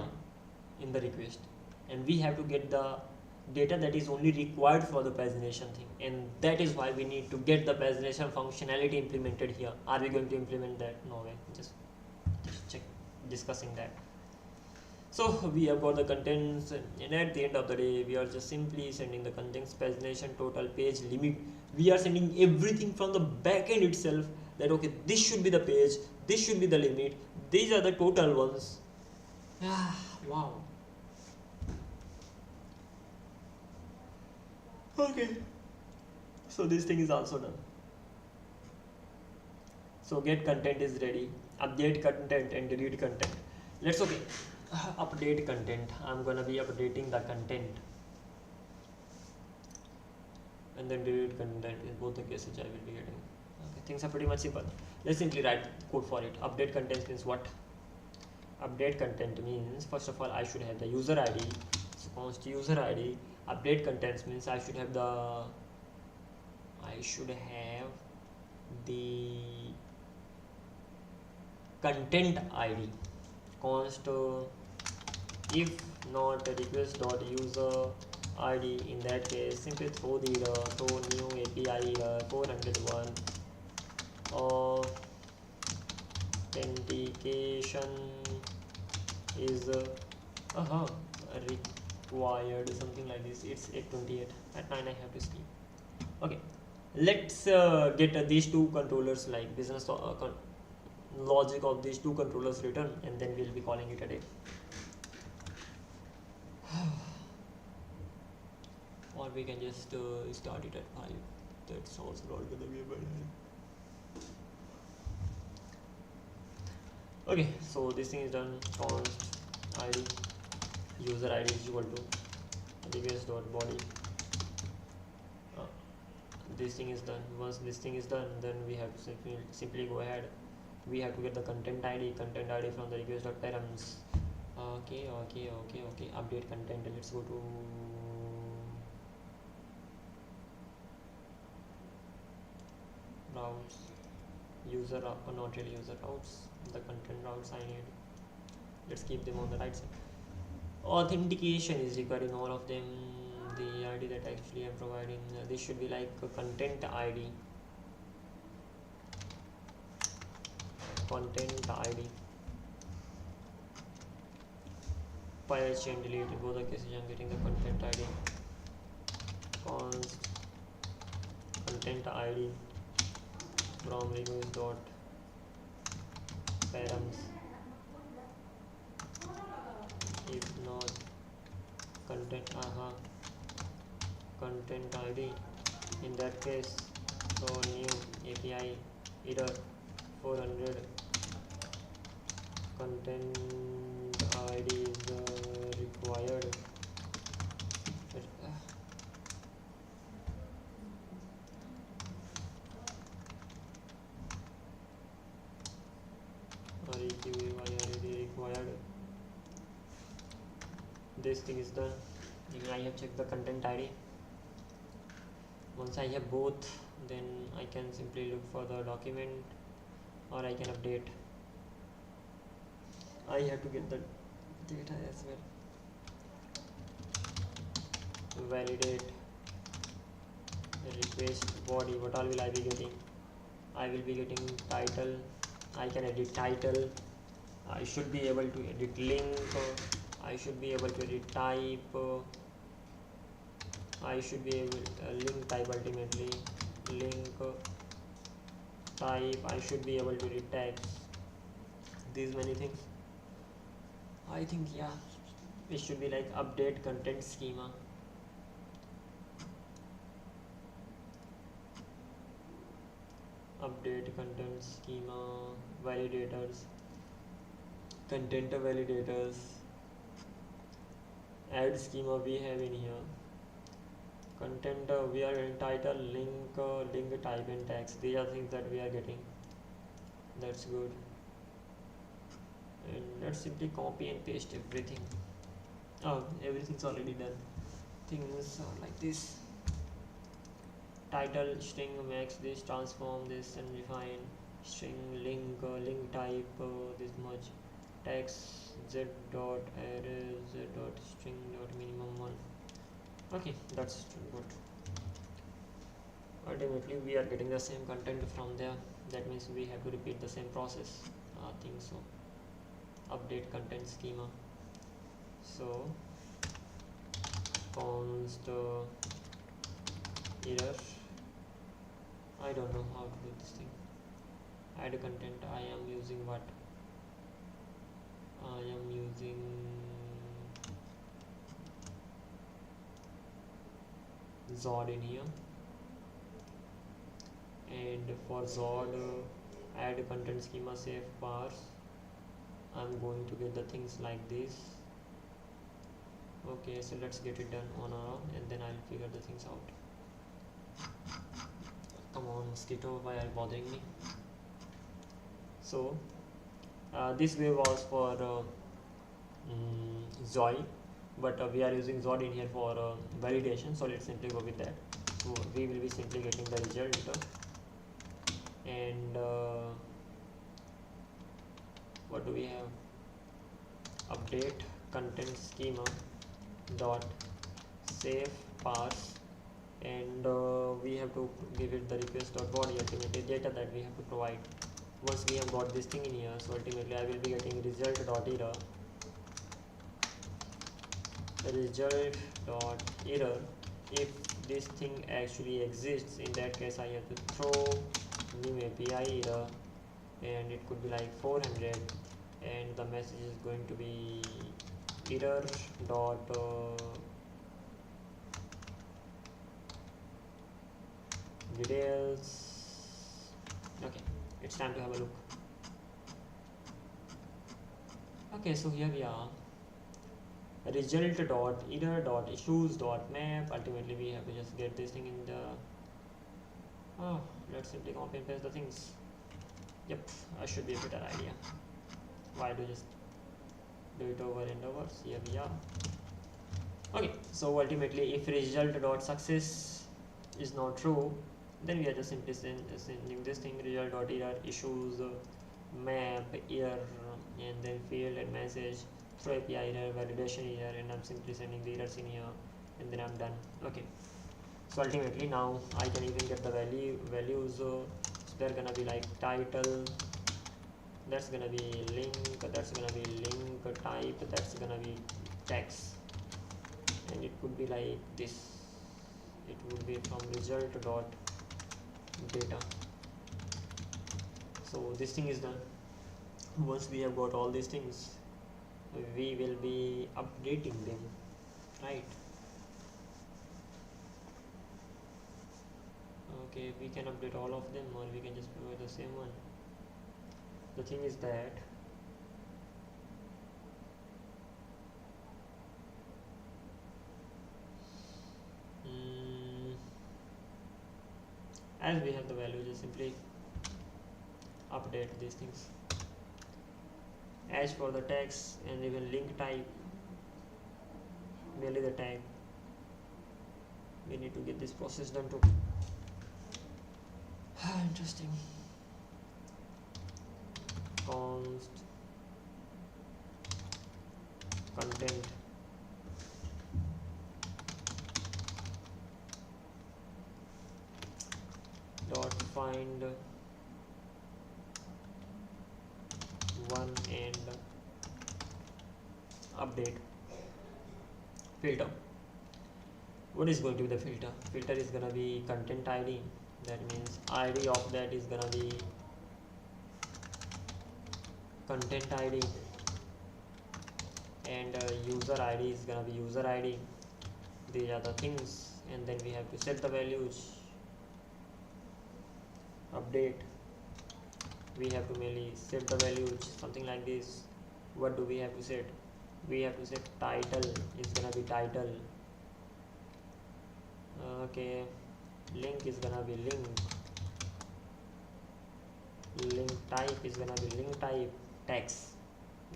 in the request and we have to get the data that is only required for the pagination thing, and that is why we need to get the pagination functionality implemented here. Are we going to implement that? No way. Just discussing that. So we have got the contents, and at the end of the day we are just simply sending the contents, pagination, total, page, limit. We are sending everything from the backend itself, that okay, this should be the page, this should be the limit, these are the total ones. Wow. Okay, so this thing is also done. So get content is ready, update content and delete content. Let's update content. I'm gonna be updating the content, and then delete content. In both the cases I will be getting. Okay, things are pretty much simple. Let's simply write code for it. Update content means what? Update content means, first of all, I should have the user ID. So const user ID. Update contents means I should have the content ID. Const if not request dot user ID, in that case simply throw the error, throw new API error 401 authentication is required, something like this. It's 8:28 at 9. I have to sleep. Okay, let's get these two controllers, like business logic of these two controllers written, and then we'll be calling it a day. Or we can just start it at 5. That's also not gonna be a bad idea. Okay, so this thing is done. Const ID user ID is equal to request.body. This thing is done. Once this thing is done, then we have to simply go ahead. We have to get the content ID from the request.params. Okay. Update content. Let's go to routes. User, not really user routes. The content routes I need. Let's keep them on the right side. Authentication is required in all of them. The ID that actually I'm providing, this should be like a content ID. content ID. Fire chain delete. In both the cases I'm getting the content ID. Const content ID from request dot params. If not content content ID, in that case, so new API error 400 content ID is required. Required. This thing is done. I have checked the content ID. Once I have both, then I can simply look for the document, or I can update. I have to get the data as well. Validate request body. What all will I be getting? I will be getting title. I can edit title. I should be able to edit link. I should be able to edit type. I should be able link type, ultimately link type. I should be able to edit tags. These many things. I think, yeah, it should be like update content schema. Update content schema, validators, content validators, add schema we have in here. Content we are in title, link, link type and tags. These are things that we are getting. That's good. And let's simply copy and paste everything. Oh, everything's already done. Things are like this. Title string max this, transform this and refine. String link, link type this much. Text z dot array z dot string dot minimum 1. Okay, that's good. Ultimately we are getting the same content from there. That means we have to repeat the same process. I think so. Update content schema. So const error. I don't know how to do this thing. Add content. I am using what? I am using Zod in here, and for Zod add content schema safe parse. I'm going to get the things like this. Okay, so let's get it done on our own, and then I'll figure the things out. Come on, mosquito, why are you bothering me? So this way was for Zoe, but we are using Zod in here for validation, so let's simply go with that. So we will be simply getting the result, and what do we have? Update content schema dot save parse, and we have to give it the request dot body, ultimately data that we have to provide. Once we have got this thing in here, so ultimately I will be getting result dot error. Result dot error. If this thing actually exists, in that case I have to throw new API error, and it could be like 400, and the message is going to be error dot details. Okay, it's time to have a look. Okay, so here we are. Result dot error dot issues dot map. Ultimately we have to just get this thing in the let's simply copy and paste the things. Yep, I should be a better idea. Why do just do it over and over? So here we are. Okay, so ultimately if result dot success is not true, then we are just simply sending this thing result dot error issues map error, and then field and message throw API error, validation error, and I'm simply sending the errors in here, and then I'm done. Okay, so ultimately now I can even get the values. So they're gonna be like title that's gonna be link, that's gonna be link type, that's gonna be text, and it could be like this. It would be from result dot data. So this thing is done. Once we have got all these things, we will be updating them, right? Okay, we can update all of them, or we can just provide the same one. The thing is that as we have the value, just simply update these things. As for the tags and even link type, merely the tag, we need to get this process done too. Interesting. Const content dot find one and update filter. What is going to be the filter? Filter is gonna be content ID. That means ID of that is gonna be content ID, and user ID is gonna be user ID. These are the things, and then we have to set the values. Update, we have to merely set the values, something like this. What do we have to set? We have to set title is gonna be title. Okay, link is gonna be link. Link type is gonna be link type. Tags,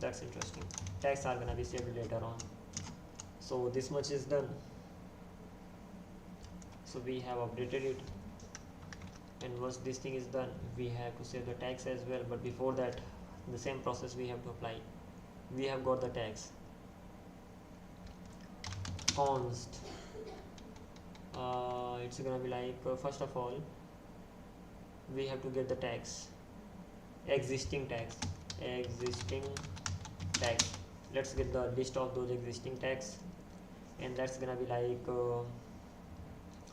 that's interesting. Tags are gonna be saved later on. So this much is done. So we have updated it, and once this thing is done, we have to save the tags as well. But before that, the same process we have to apply. We have got the tags. Const, it's gonna be like first of all, we have to get the tags, existing tags. Let's get the list of those existing tags, and that's gonna be like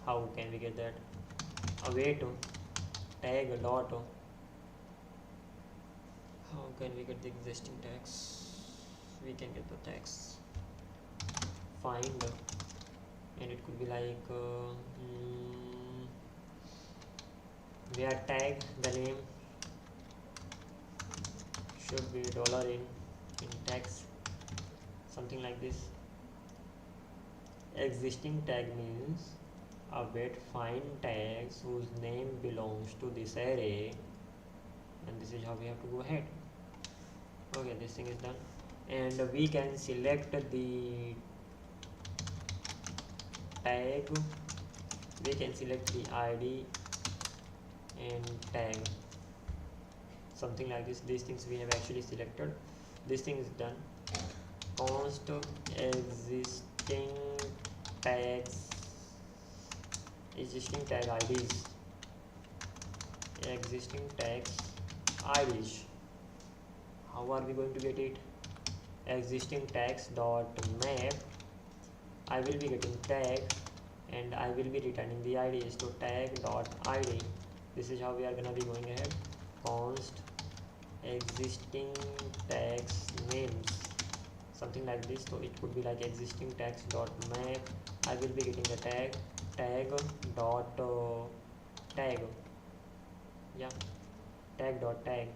how can we get that? Await tag dot. How can we get the existing tags? We can get the tags. Find, and it could be like where tag the name should be $in tags, something like this. Existing tag means await find tags whose name belongs to this array, and this is how we have to go ahead. Okay, this thing is done, and we can select the tag, we can select the ID and tag, something like this. These things we have actually selected. This thing is done. Const existing tags, existing tag IDs, existing tags IDs. How are we going to get it? Existing tags dot map, I will be getting tag, and I will be returning the IDs to tag dot ID. This is how we are gonna be going ahead. Const existing tags names, something like this. So it could be like existing tags dot map, I will be getting the tag dot tag, yeah, tag dot tag.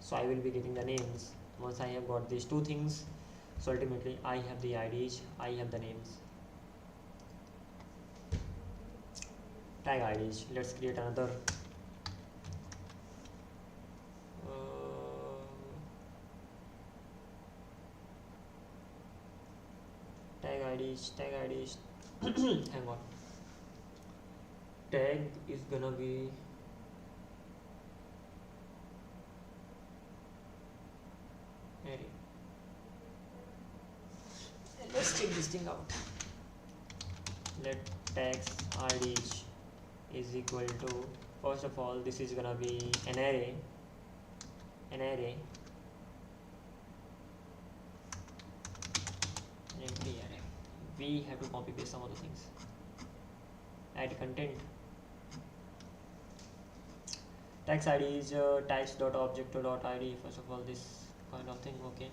So I will be getting the names. Once I have got these two things, so ultimately I have the IDs, I have the names. Tag IDs. Let's create another tag IDs. Hang on. Tag is gonna be array. Let's check this thing out. Let tags IDs is equal to, first of all, this is gonna be an array, an array, an empty array. We have to copy paste some of the things. Add content. Tax ID is tax.object.id. First of all, this kind of thing. Okay.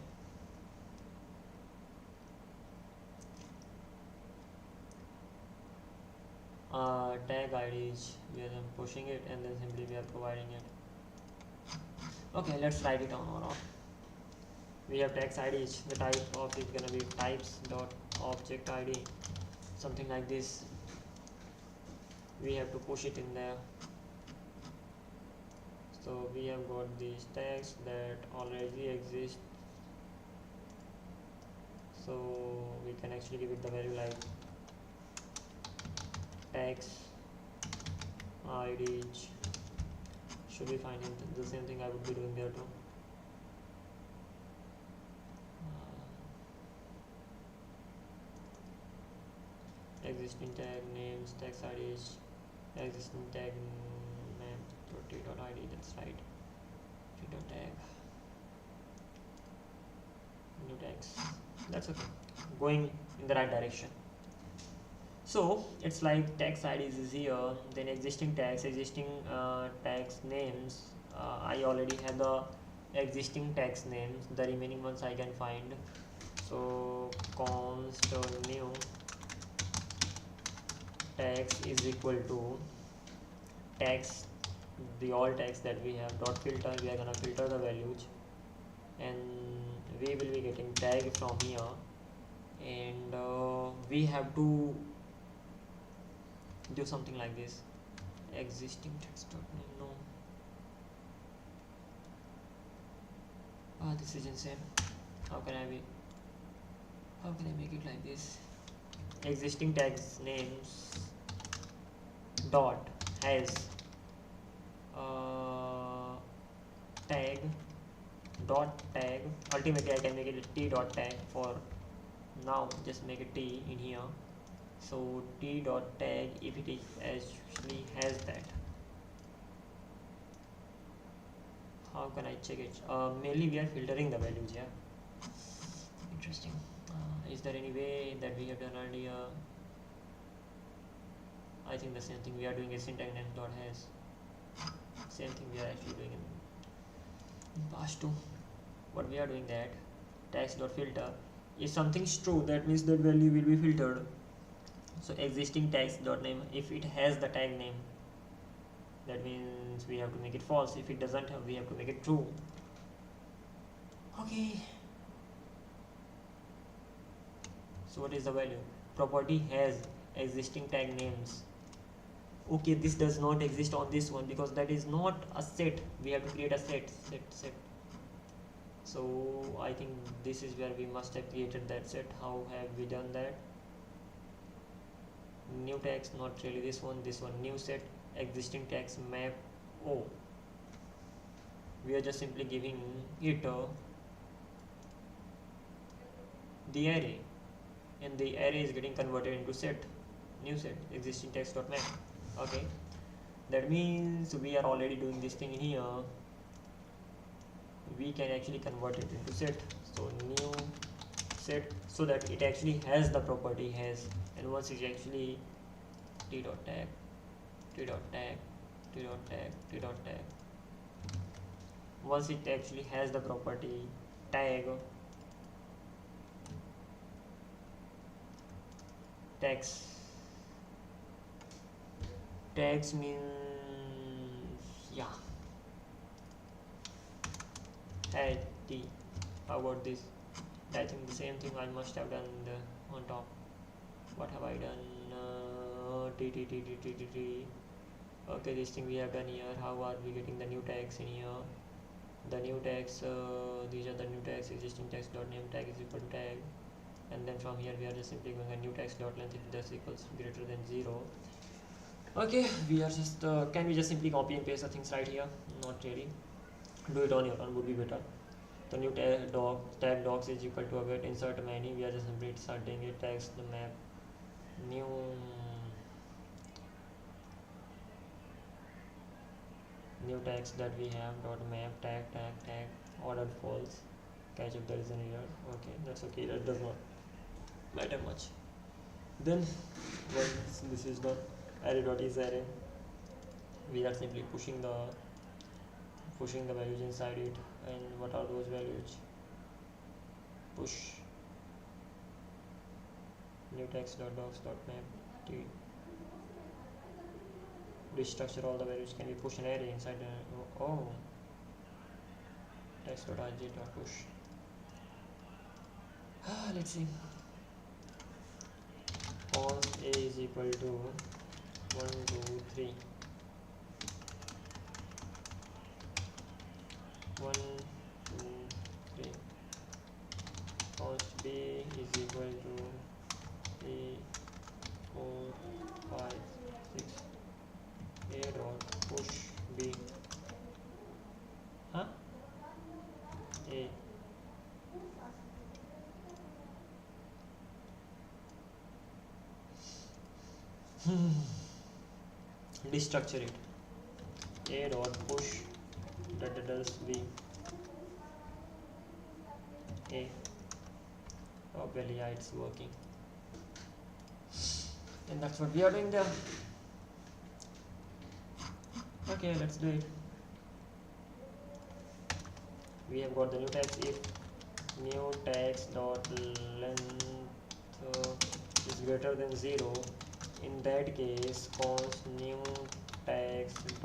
Tag IDs, we are pushing it and then simply we are providing it. Okay, let's write it down. Or we have tax IDs. The type of it gonna be types.object ID, something like this. We have to push it in there. So we have got these tags that already exist. So we can actually give it the value like tax ID. Should be fine. The same thing I would be doing there too. Existing tag names, tax IDs, existing tag name, t.id. That's right. T.tag. New tags. That's okay. Going in the right direction. So it's like tax IDs is here, then existing tags names. I already have the existing tax names. The remaining ones I can find. So const new tax is equal to tax, the all tags that we have dot filter. We are gonna filter the values, and we will be getting tag from here, and we have to do something like this. Existing text dot name. No. This is insane. How can I make it like this? Existing tags names dot has tag dot tag. Ultimately I can make it a t dot tag. For now just make it t in here. So t dot tag, if it actually has that, how can I check it? Mainly we are filtering the values. Yeah, interesting. Is there any way that we have done earlier? I think the same thing we are doing is syntax name dot has. Same thing we are actually doing in past too. What we are doing that tax dot filter, if something's true, that means that value will be filtered. So existing tax dot name, if it has the tag name, that means we have to make it false. If it doesn't have, we have to make it true. Okay. So what is the value? Property has existing tag names. Okay, this does not exist on this one because that is not a set. We have to create a set. So I think this is where we must have created that set. How have we done that? New tags, not really this one, new set, existing tags map. Oh, we are just simply giving it the array, and the array is getting converted into set, new set, existing text dot map. Okay, that means we are already doing this thing in here. We can actually convert it into set. So new set, so that it actually has the property has, and once it actually t dot tag, once it actually has the property tag, tags means, yeah, add t. How about this? I think the same thing I must have done on top. What have I done? T. Okay, this thing we have done here. How are we getting the new tags in here? The new tags, these are the new tags. Existing tags dot name tag is equal to tag, and then from here we are just simply going a new tags dot length if this equals greater than 0. Okay, we are just can we just simply copy and paste the things right here? Not really. Do it on your own would be better. The new tag docs is equal to a get insert many. We are just simply inserting it tags the map new text that we have dot map tag ordered false, catch if there is an error. Okay, that's okay, that does not matter much. Then once this is done, array.isArray, we are simply pushing the values inside it. And what are those values? Push new text dot docs dot map t, restructure all the values. Can we push an array inside oh, text dot ij dot push. Let's see. Const a is equal to 1 2 3 1 2 3. Const b is equal to 3 4 5 6. A dot push b. A destructure it. A dot push b. A. Oh well, yeah, it's working. And that's what we are doing there. Okay, let's do it. We have got the new text. If new text dot length is greater than 0, in that case const new text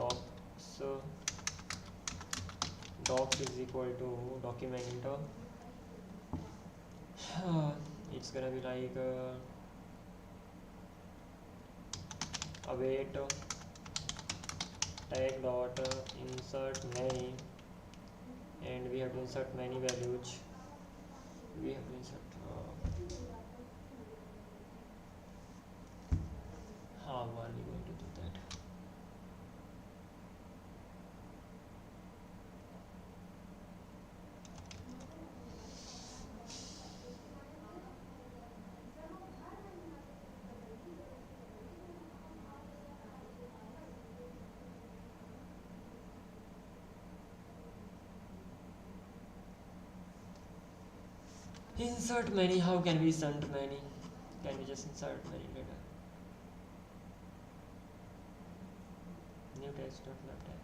docs is equal to document. It's gonna be like await tag dot insert many, and we have to insert many values. We have to insert how are we going to do that? Insert many. How can we insert many? Can we just insert many data? New text dot map tag.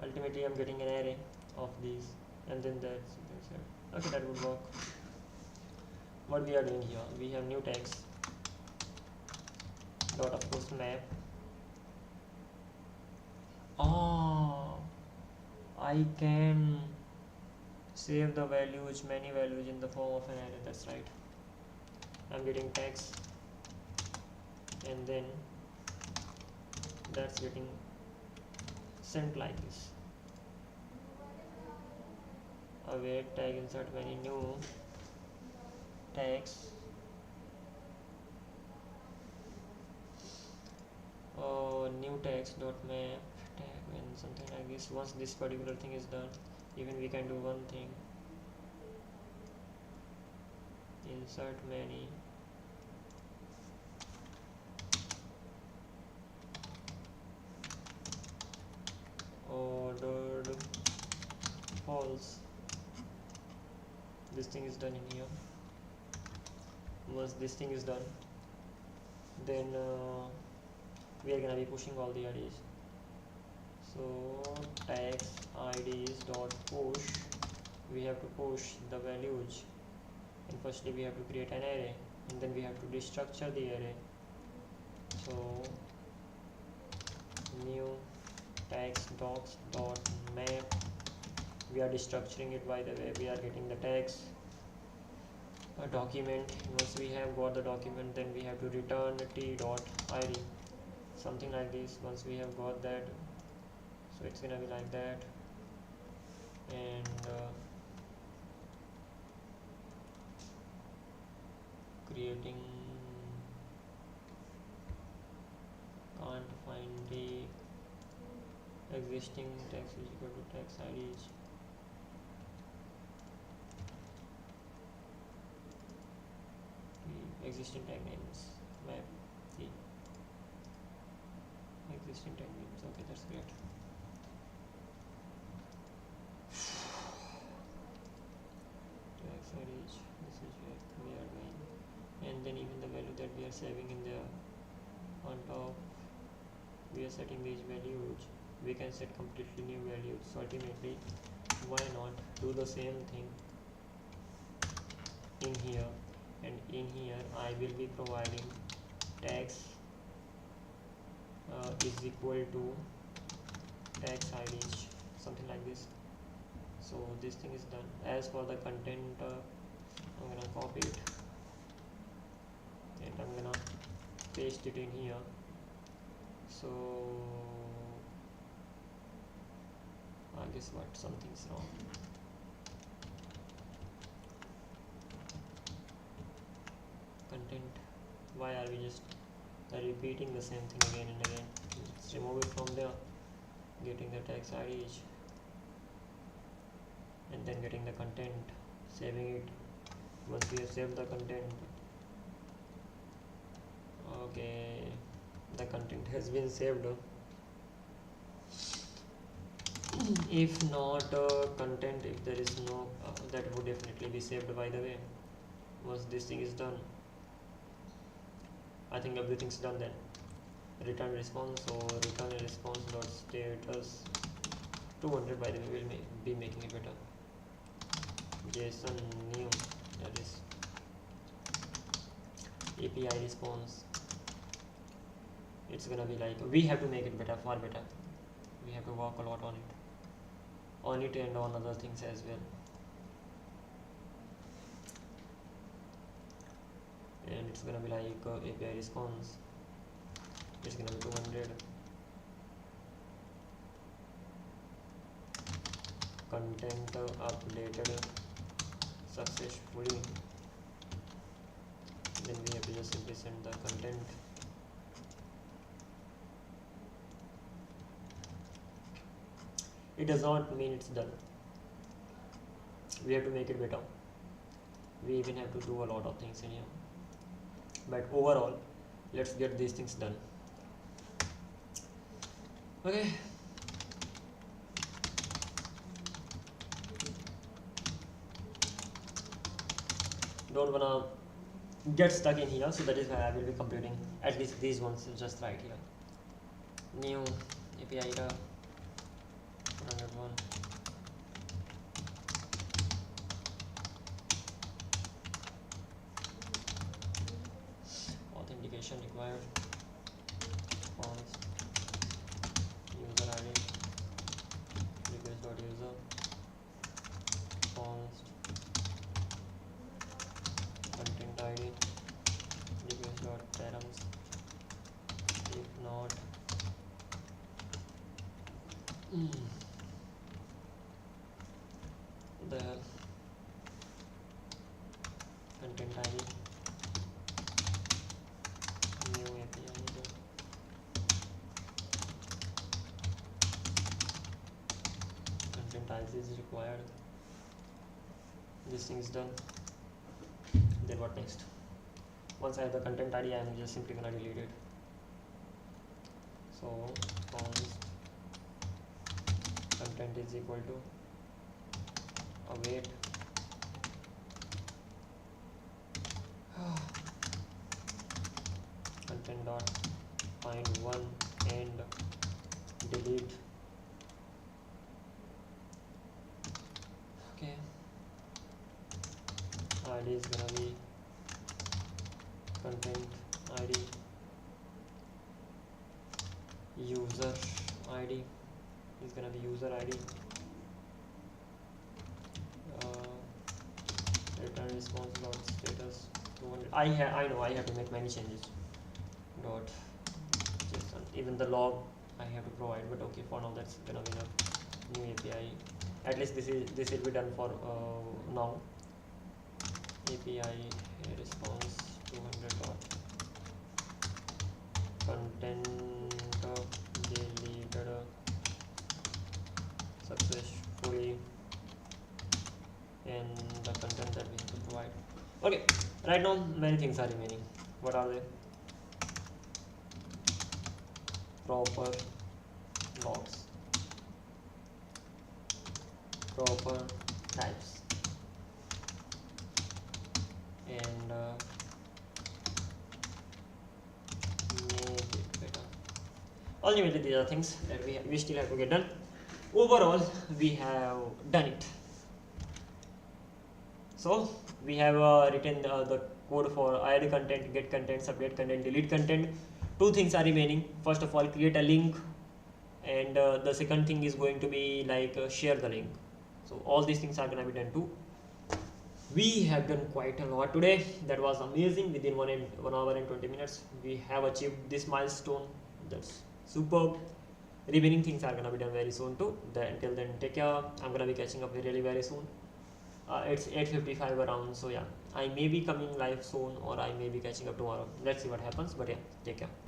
Ultimately, I'm getting an array of these, and then that's it. Okay, that would work. What we are doing here? We have new text dot of course map. I can save the values, many values, in the form of an array. That's right. I'm getting text, and then that's getting sent like this. Await tag insert many new text. New text dot map tag, and something like this. Once this particular thing is done, even we can do one thing. Insert many ordered false. This thing is done in here. Once this thing is done, then we are gonna be pushing all the IDs. So text IDs dot push, we have to push the values, and firstly we have to create an array, and then we have to destructure the array. So new text docs dot map, we are destructuring it. By the way, we are getting the text a document. Once we have got the document, then we have to return t dot id, something like this. Once we have got that, so it's gonna be like that. And creating, can't find the existing text is equal to text IDs. The existing tag names map the existing tag names. Okay, that's great. Tags are each. This is where we are going, and then even the value that we are saving in the on top, we are setting these values. We can set completely new values. So ultimately, why not do the same thing in here, and in here I will be providing tags is equal to tags id, something like this. So this thing is done. As for the content, I'm gonna copy it and I'm gonna paste it in here. So I guess what, something's wrong. Content, why are we just repeating the same thing again and again? Let's remove it from there, getting the tags id and then getting the content, saving it. Once we have saved the content, okay, the content has been saved. If not content, if there is no that would definitely be saved, by the way. Once this thing is done, I think everything's done. Then return response, or return a response dot status 200, by the way, we'll be making it better. JSON new, that is API response. It's gonna be like, we have to make it better, far better. We have to work a lot on it and on other things as well. And it's gonna be like API response, it's gonna be 200. Content updated successfully, then we have to just simply send the content. It does not mean it's done. We have to make it better. We even have to do a lot of things in here, but overall, let's get these things done. Okay. Don't wanna get stuck in here, so that is why I will be completing at least these ones just right here. New API error 101. Authentication required. Fonts, user ID, request.user, fonts, content ID, request.params. If not, the hell, content ID, new API user, content ID is required. This thing is done. Then what next? Once I have the content ID, I am just simply gonna delete it. So const content is equal to await content dot find one and delete. Okay, ID is gonna be content ID, user ID is gonna be user ID, return response dot status 200. I know I have to make many changes. Dot JSON, even the log I have to provide, but okay, for now that's gonna be enough. New API, at least this will be done for now. API response 200 dot content deleted successfully, and the content that we have to provide. Okay, right now many things are remaining. What are they? proper logs, proper types, and make it better. Ultimately, these are things that we still have to get done. Overall, we have done it. So we have written the code for add content, get content, submit content, delete content. Two things are remaining. First of all, create a link, and the second thing is going to be like share the link. So all these things are going to be done too. We have done quite a lot today. That was amazing. Within 1 hour and 20 minutes, we have achieved this milestone. That's superb. Remaining things are gonna be done very soon too. Until then, take care. I'm gonna be catching up really very soon. It's 8:55 around, so yeah, I may be coming live soon, or I may be catching up tomorrow. Let's see what happens. But yeah, take care.